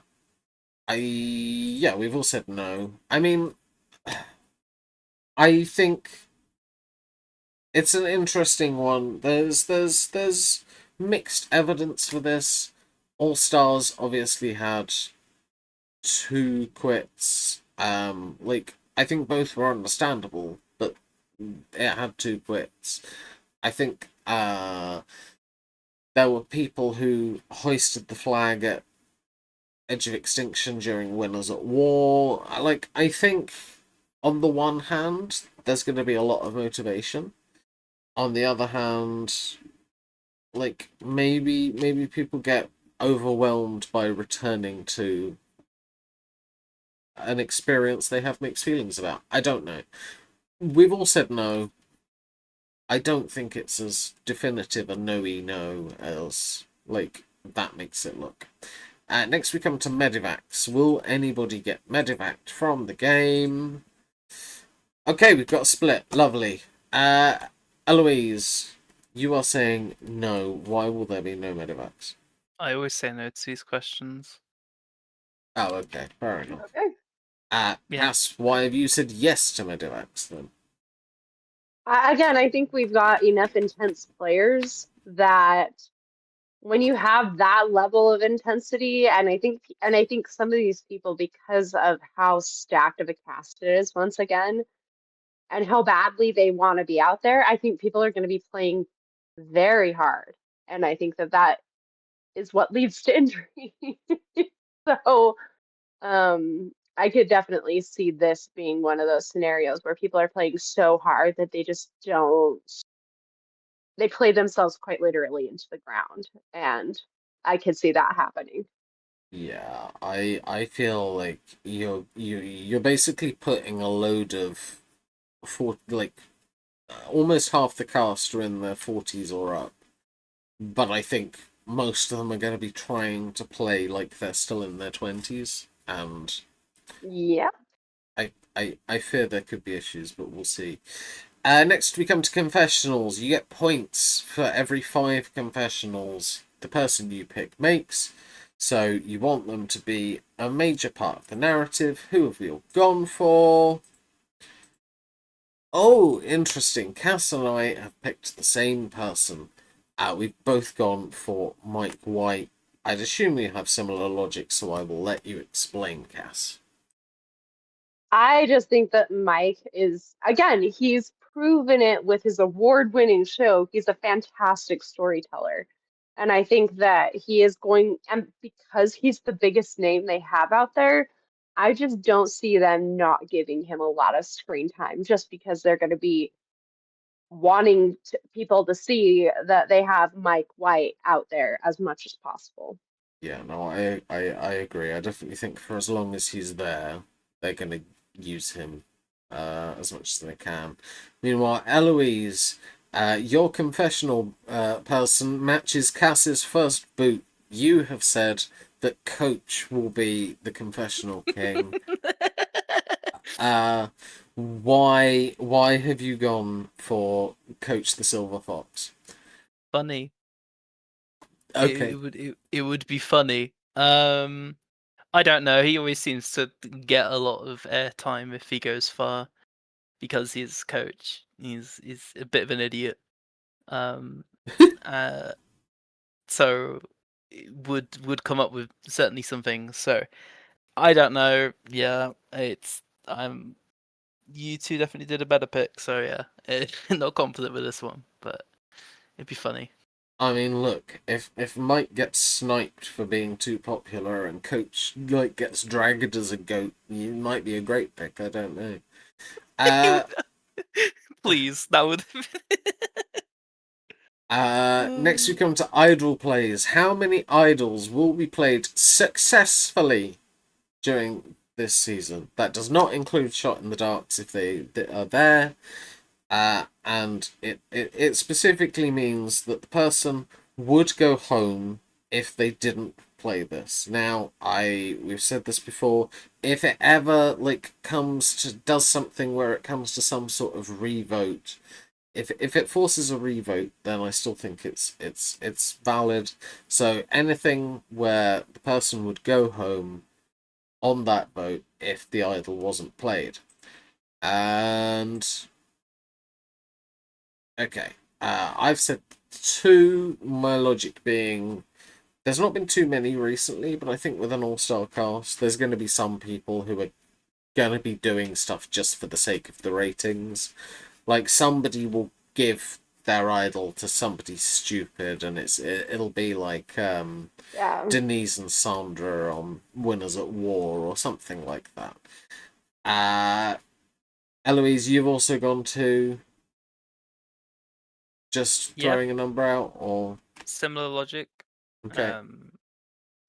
we've all said no. I mean, I think it's an interesting one. There's mixed evidence for this. All Stars obviously had 2 quits. Like I think both were understandable, but it had 2 quits. I think there were people who hoisted the flag at Edge of Extinction during Winners at War. Like I think on the one hand, there's going to be a lot of motivation. On the other hand, like maybe people get overwhelmed by returning to an experience they have mixed feelings about. I don't know. We've all said no. I don't think it's as definitive a no as like that makes it look. Next we come to Medivacs. Will anybody get Medivaced from the game? Okay, we've got a split. Lovely. Eloise, you are saying no. Why will there be no Medivacs? I always say no to these questions. Oh, okay. Fair enough. Okay. Yeah. Cass, why have you said yes to Medivacs then? Again, I think we've got enough intense players that when you have that level of intensity, and I think some of these people, because of how stacked of a cast it is, once again, and how badly they want to be out there, I think people are going to be playing very hard. And I think that that is what leads to injury. So, I could definitely see this being one of those scenarios where people are playing so hard that they just don't, they play themselves quite literally into the ground. And I could see that happening. Yeah, I feel like you're basically putting a load of almost half the cast are in their 40s or up, but I think most of them are going to be trying to play like they're still in their 20s, and Yeah. I fear there could be issues, but we'll see. Next, we come to confessionals. You get points for every 5 confessionals the person you pick makes. So you want them to be a major part of the narrative. Who have we all gone for? Oh, interesting. Cass and I have picked the same person. We've both gone for Mike White. I'd assume we have similar logic, so I will let you explain, Cass. I just think that Mike is, again, he's proven it with his award-winning show. He's a fantastic storyteller. And I think that he is going, and because he's the biggest name they have out there, I just don't see them not giving him a lot of screen time just because they're going to be wanting people to see that they have Mike White out there as much as possible. Yeah, no, I agree. I definitely think for as long as he's there, they're going to use him as much as they can. Meanwhile, Eloise, your confessional person matches Cass's first boot. You have said that Coach will be the confessional king. Why have you gone for Coach the Silver Fox? Funny. Okay. It would be funny. I don't know. He always seems to get a lot of airtime if he goes far because he's coach. He's a bit of an idiot. Um, uh, so would come up with certainly some things. So I don't know. Yeah, you two definitely did a better pick. So yeah, not confident with this one, but it'd be funny. I mean, look, if Mike gets sniped for being too popular and Coach like gets dragged as a goat, you might be a great pick. I don't know. Please, that would. Next we come to idol plays. How many idols will be played successfully during this season? That does not include shot in the darks if they are there. And it specifically means that the person would go home if they didn't play this. Now, we've said this before. If it ever does something where it comes to some sort of revote, if it forces a revote, then I still think it's valid. So anything where the person would go home on that vote if the idol wasn't played. And okay, I've said two. My logic being, there's not been too many recently, but I think with an all-star cast, there's going to be some people who are going to be doing stuff just for the sake of the ratings. Like somebody will give their idol to somebody stupid, and it'll be like Yeah. Denise and Sandra on Winners at War or something like that. Eloise, you've also gone to just throwing a number out, or similar logic. okay.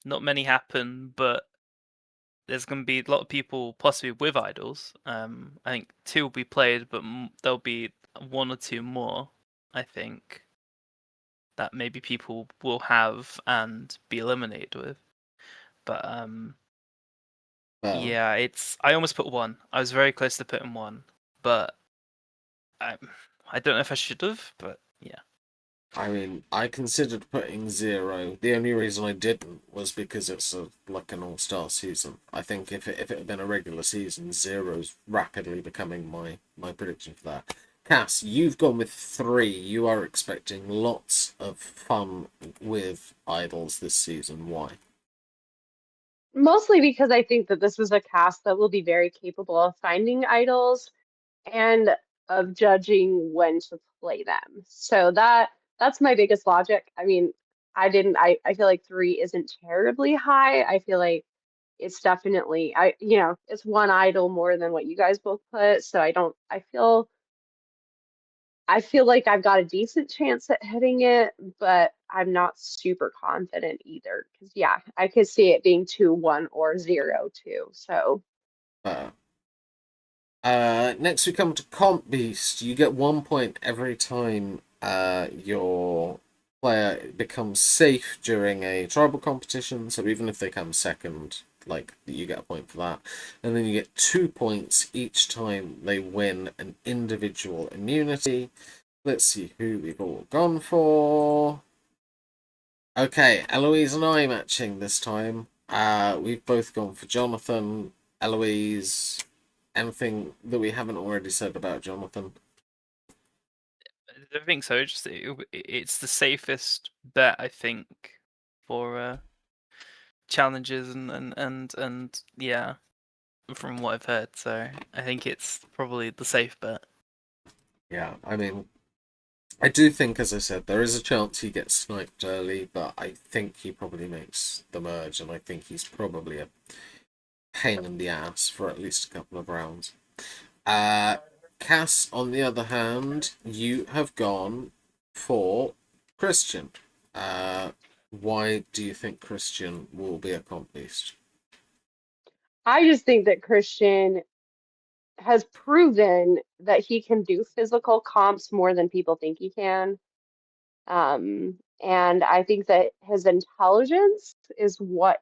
Not many happen, but there's going to be a lot of people possibly with idols. I think 2 will be played, but there'll be 1 or 2 more, I think, that maybe people will have and be eliminated with. But yeah, I almost put 1. I was very close to putting 1, but I don't know if I should have, but yeah. I mean, I considered putting 0. The only reason I didn't was because it's like an all-star season. I think if it had been a regular season, 0's rapidly becoming my prediction for that. Cass, you've gone with 3. You are expecting lots of fun with idols this season. Why? Mostly because I think that this is a cast that will be very capable of finding idols and of judging when to play them. So that's my biggest logic. I mean, I feel like 3 isn't terribly high. I feel like it's definitely it's one idol more than what you guys both put. So I feel like I've got a decent chance at hitting it, but I'm not super confident either. Because yeah, I could see it being 2, 1, or 0 too. So Next we come to Comp Beast. You get 1 point every time your player becomes safe during a tribal competition. So even if they come second, like you get a point for that. And then you get 2 points each time they win an individual immunity. Let's see who we've all gone for. Okay, Eloise and I matching this time. We've both gone for Jonathan. Eloise, anything that we haven't already said about Jonathan? I don't think so. Just it's the safest bet, I think, for challenges and yeah, from what I've heard. So I think it's probably the safe bet. Yeah, I mean, I do think, as I said, there is a chance he gets sniped early, but I think he probably makes the merge, and I think he's probably a pain in the ass for at least a couple of rounds. Cass, on the other hand, you have gone for Christian. Why do you think Christian will be a comp beast? I just think that Christian has proven that he can do physical comps more than people think he can. And I think that his intelligence is what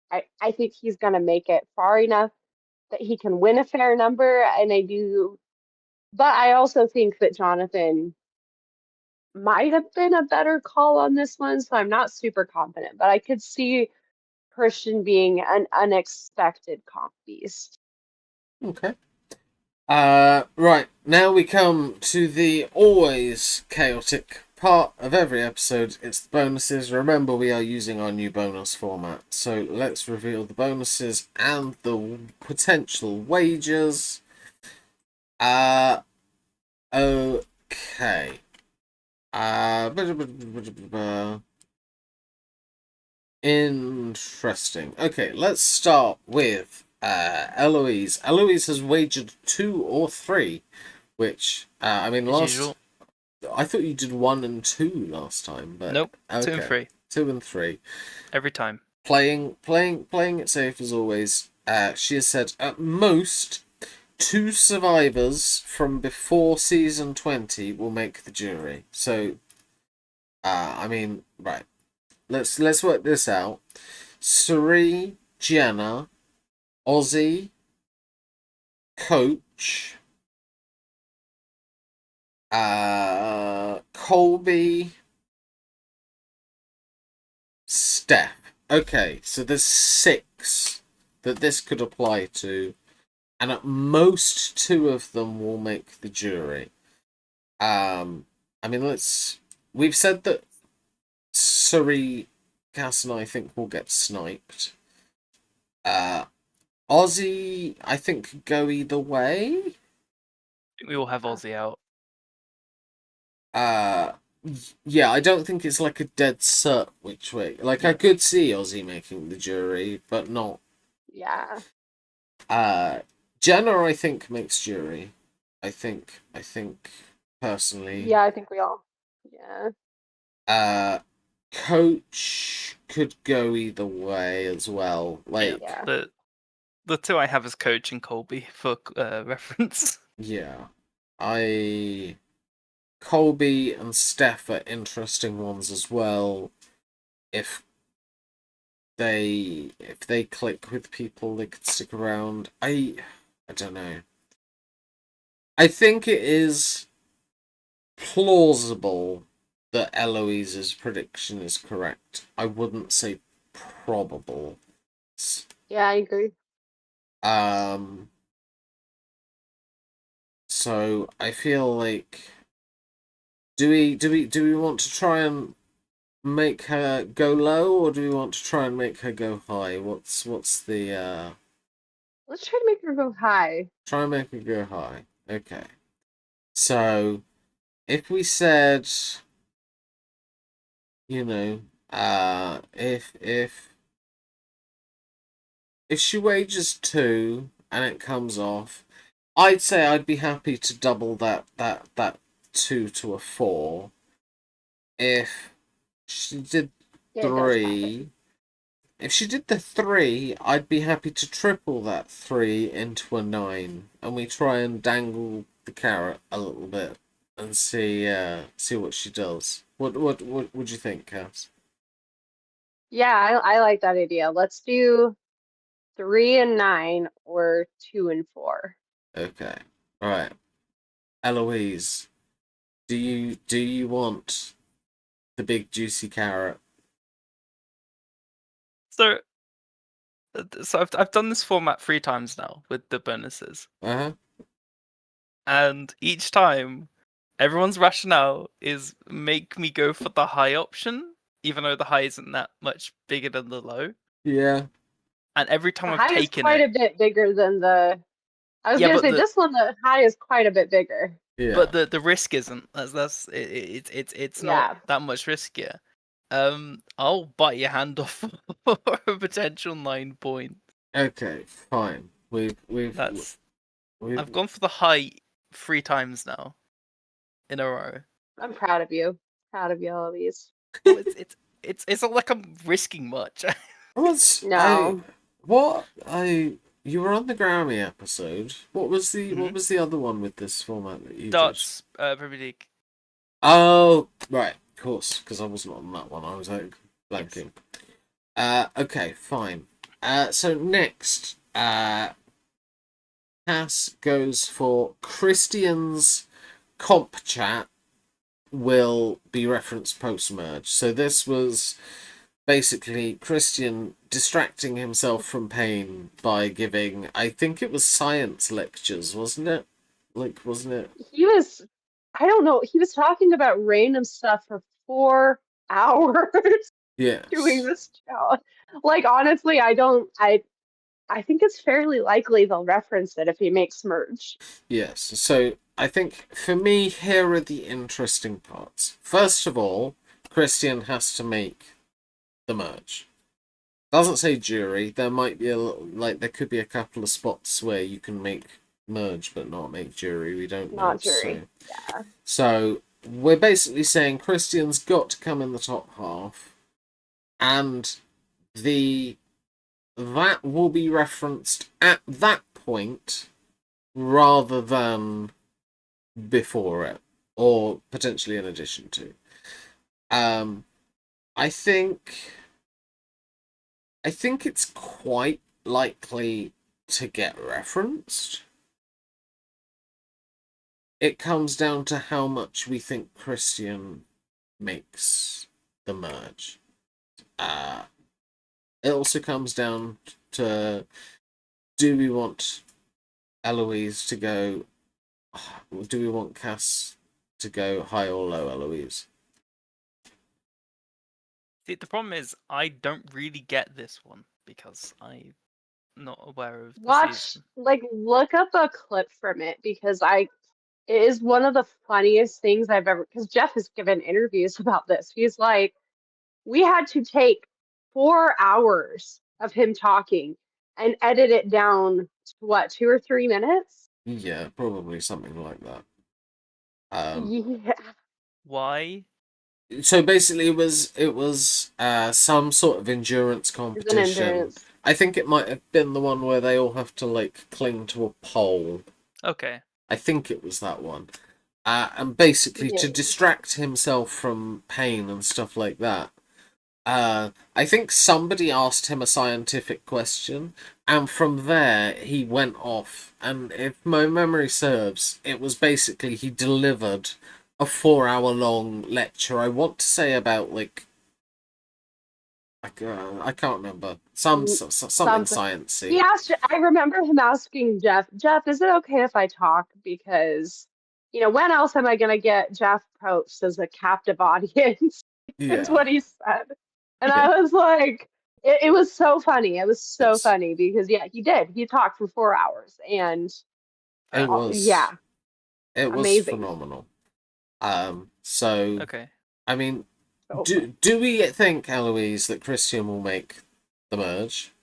I think he's going to make it far enough that he can win a fair number. And but I also think that Jonathan might have been a better call on this one. So I'm not super confident, but I could see Christian being an unexpected comp beast. Okay. Right, now we come to the always chaotic part of every episode, it's the bonuses. Remember, we are using our new bonus format. So let's reveal the bonuses and the potential wagers. Okay. Interesting. Okay, let's start with Eloise. Eloise has wagered 2 or 3, which I mean, As usual. I thought you did 1 and 2 last time, but Nope. okay. 2 and 3 2 and 3. every time. Playing it safe as always. She has said at most 2 survivors from before season 20 will make the jury. So, I mean, right. Let's work this out. Suri, Jenna, Ozzy, Coach, Colby, Steph. Okay, so there's 6 that this could apply to, and at most 2 of them will make the jury. I mean, we've said that Suri, Cass, and I think will get sniped. Ozzy, I think, could go either way. I think we all have Ozzy out. Yeah, I don't think it's like a dead cert which way. Like, I could see Ozzy making the jury, but not. Yeah. Jenna, I think, makes jury. I think personally. Yeah, I think we all. Yeah. Coach could go either way as well. Like, Yeah. The 2 I have is Coach and Colby for reference. yeah, Colby and Steph are interesting ones as well. If they click with people, they could stick around. I don't know. I think it is plausible that Eloise's prediction is correct. I wouldn't say probable. Yeah, I agree. So I feel like do we want to try and make her go low, or do we want to try and make her go high? What's the Let's try to make her go high. try and make her go high. Okay. So if we said, you know, if she wagers 2 and it comes off, I'd say I'd be happy to double that 2 to a 4. If she did Yeah, it does happen. 3, if she did the 3, I'd be happy to triple that 3 into a 9, and we try and dangle the carrot a little bit and see what she does. What would you think, Cass? Yeah, I like that idea. Let's do 3 and 9 or 2 and 4. Okay, all right. Eloise, do you want the big juicy carrot? So I've done this format 3 times now with the bonuses, Uh-huh. and each time everyone's rationale is make me go for the high option, even though the high isn't that much bigger than the low. Yeah. And every time The I've high is taken quite it, a bit bigger than the. I was Yeah, gonna but say this one, the high is quite a bit bigger. Yeah. but the risk isn't. It's Yeah. not that much riskier. I'll bite your hand off for a potential 9 point. Okay, fine. I've gone for the high 3 times now in a row. I'm proud of you. Proud of you, Eloise. Well, it's not like I'm risking much. No. You were on the Grammy episode. What was Mhm. the other one with this format that you Darts, Premier League. did? Oh, right, of course, because I wasn't on that one. I was like blanking. Okay, fine. So next, Cass goes for Christian's comp chat will be referenced post-merge. So this was basically Christian distracting himself from pain by giving, I think it was science lectures, wasn't it? Like, wasn't it? He was. I don't know. He was talking about random stuff for 4 hours doing Yes. this challenge. Like honestly, I think it's fairly likely they'll reference it if he makes merge. Yes. So I think for me, here are the interesting parts. First of all, Christian has to make the merge. Doesn't say jury. There might be a little, like there could be a couple of spots where you can make merge but not make jury. We don't know. Not jury. So we're basically saying Christian's got to come in the top half, and the that will be referenced at that point rather than before it, or potentially in addition to. Um, I think it's quite likely to get referenced. It comes down to how much we think Christian makes the merge. It also comes down to, do we want Eloise to go, do we want Cass to go high or low, Eloise? See, the problem is I don't really get this one because I'm not aware of the Watch, season. like, look up a clip from it because it is one of the funniest things I've ever, because Jeff has given interviews about this. He's like, we had to take 4 hours of him talking and edit it down to what, 2 or 3 minutes? Yeah, probably something like that. Um, Yeah. Why? so basically, it was some sort of endurance It's an competition. endurance. I think it might have been the one where they all have to like cling to a pole. Okay. I think it was that one. And basically to Yeah. distract himself from pain and stuff like that. I think somebody asked him a scientific question, and from there he went off. And if my memory serves, it was basically he delivered a 4 hour long lecture. I want to say about like I can't remember something Something. He sciencey. asked, I remember him asking Jeff, is it okay if I talk? Because, when else am I going to get Jeff approached as a captive audience? It's Yeah, what he said. And yeah, I was like, it was so funny. It was so yes, funny because, yeah, he did. He talked for 4 hours. And it Fair. was yeah, it was amazing. phenomenal. So Okay. I mean, So fun. do we think, Eloise, that Christian will make the merge?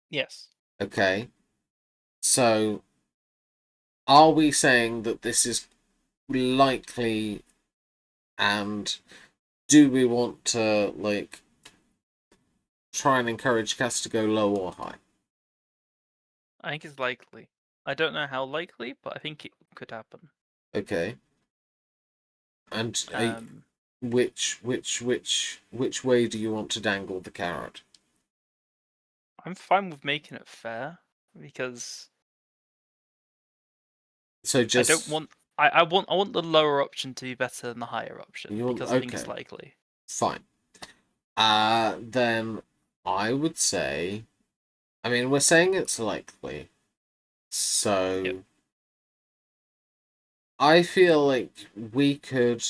Yes. Okay. So, are we saying that this is likely, and do we want to, like, try and encourage Cass to go low or high? I think it's likely. I don't know how likely, but I think it could happen. Okay. And Um, which way do you want to dangle the carrot? I'm fine with making it fair because So I don't just want. I want the lower option to be better than the higher option you want because I think it's okay, likely. fine. Then I would say, I mean, we're saying it's likely. Yep. So I feel like we could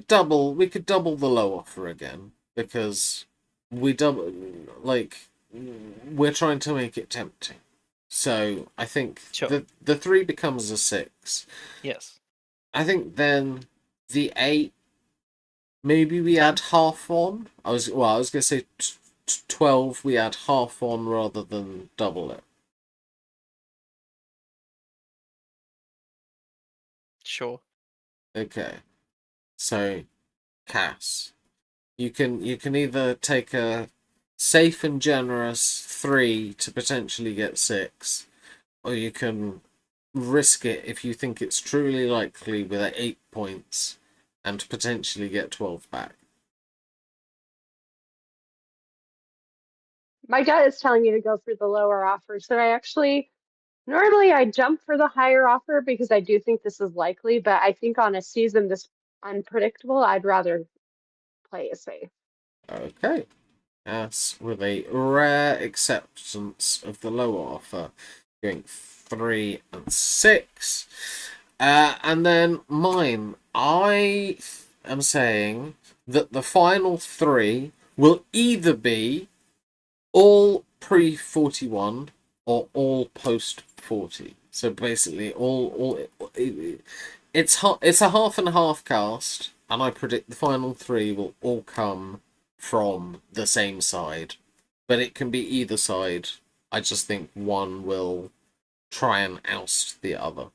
double the low offer again, because we double, like, we're trying to make it tempting. So I think Sure. the 3 becomes a 6. Yes. I think then the 8, maybe we 10. add half on. I was gonna say 12. We add half on rather than double it. Sure. Okay. So, Cass, you can either take a safe and generous 3 to potentially get 6, or you can risk it if you think it's truly likely with 8 points and potentially get 12 back. My gut is telling me to go for the lower offer. So normally I jump for the higher offer because I do think this is likely, but I think on a season this unpredictable, I'd rather play it safe. Okay. As with a rare acceptance of the lower offer, going 3, and 6. And then mine, I am saying that the final 3 will either be all pre-41 or all post-40. So basically, it's a half and half cast, and I predict the final 3 will all come from the same side, but it can be either side. I just think one will try and oust the other.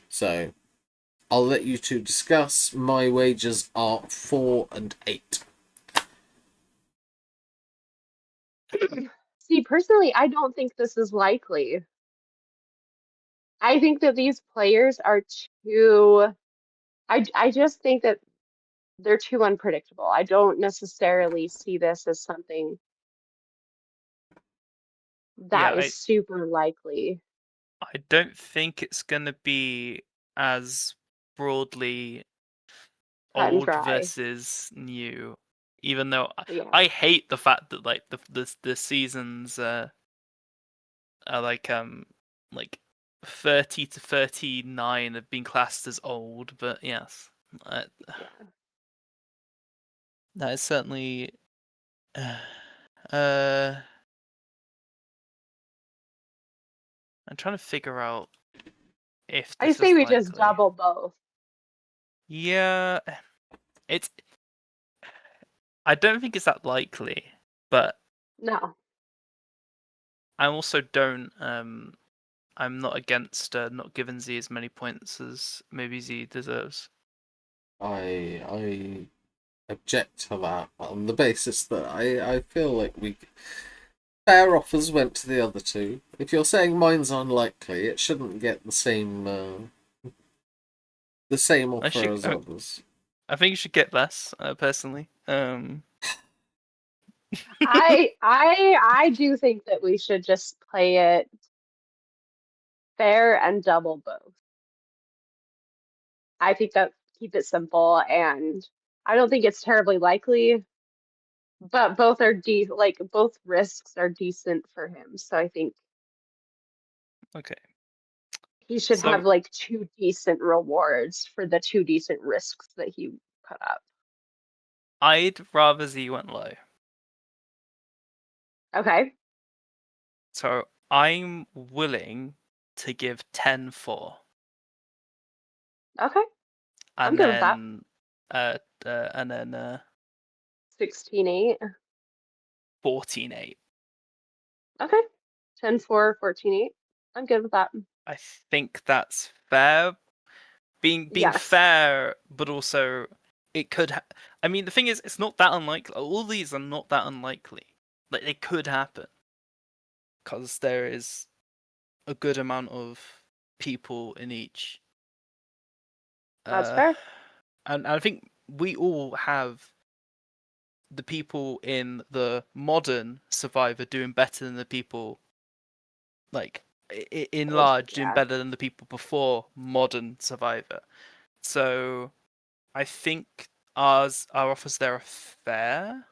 So I'll let you two discuss. My wagers are 4 and 8. See, personally, I don't think this is likely. I think that these players are too. I just think that they're too unpredictable. I don't necessarily see this as something Yeah, that is super likely. I don't think it's gonna be as broadly Cut and old dry. versus new. Even though Yeah. I hate the fact that like the seasons are like 30 to 39 have been classed as old, but yes, uh, Yeah. that is certainly uh I'm trying to figure out if I this say is we just likely. double both. Yeah, it's I don't think it's that likely, but No. I also don't I'm not against not giving Z as many points as maybe Z deserves. I object to that on the basis that I feel like fair offers went to the other two. If you're saying mine's unlikely, it shouldn't get the same I offer should as others. I think you should get less personally. I do think that we should just play it fair and double both. I think that keep it simple, and I don't think it's terribly likely, but both are like both risks are decent for him. So I think Okay. he should So have like 2 decent rewards for the 2 decent risks that he put up. I'd rather Z went low. Okay. So I'm willing to give 10-4. Okay. I'm And good with that. then 16-8. 14-8. Okay. 10-4, 14-8. I'm good with that. I think that's fair. Being Yes. fair, but also it could. I mean, the thing is, it's not that unlikely. All these are not that unlikely. Like they could happen because there is a good amount of people in each. That's Uh, fair. and I think we all have the people in the modern Survivor doing better than the people like in large doing Yeah. better than the people before modern Survivor. So I think our offers there are fair.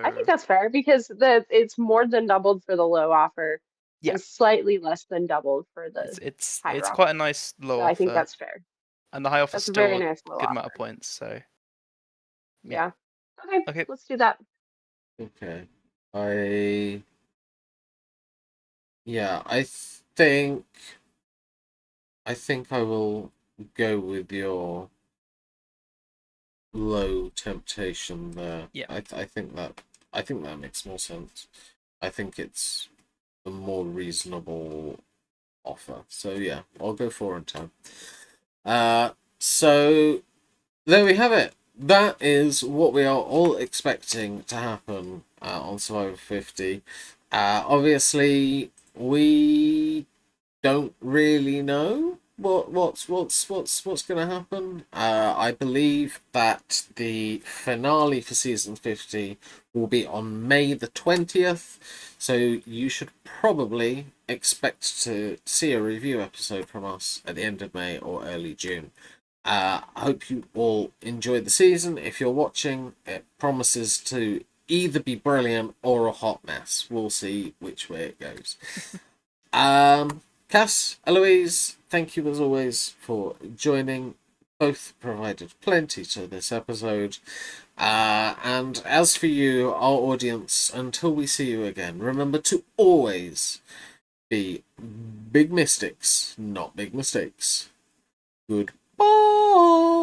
I think So that's fair because it's more than doubled for the low offer yeah, and slightly less than doubled for the higher it's quite a offer. nice low So I think offer, that's fair. and the high offer's That's a very still a nice low good amount of offer. points. So yeah, Yeah. Okay, okay. let's do that. Okay. I yeah, I think I will go with your low temptation there. Yeah. I think that makes more sense. I think it's a more reasonable offer. So yeah, I'll go 4 and 10. So there we have it. That is what we are all expecting to happen on Survivor 50. Obviously, we don't really know what's going to happen. I believe that the finale for season 50 will be on May the 20th, so you should probably expect to see a review episode from us at the end of May or early June. I hope you all enjoy the season. If you're watching, it promises to either be brilliant or a hot mess. We'll see which way it goes. Cass, Eloise, thank you as always for joining. Both provided plenty to this episode. And as for you, our audience, until we see you again, remember to always be big mystics, not big mistakes. Goodbye.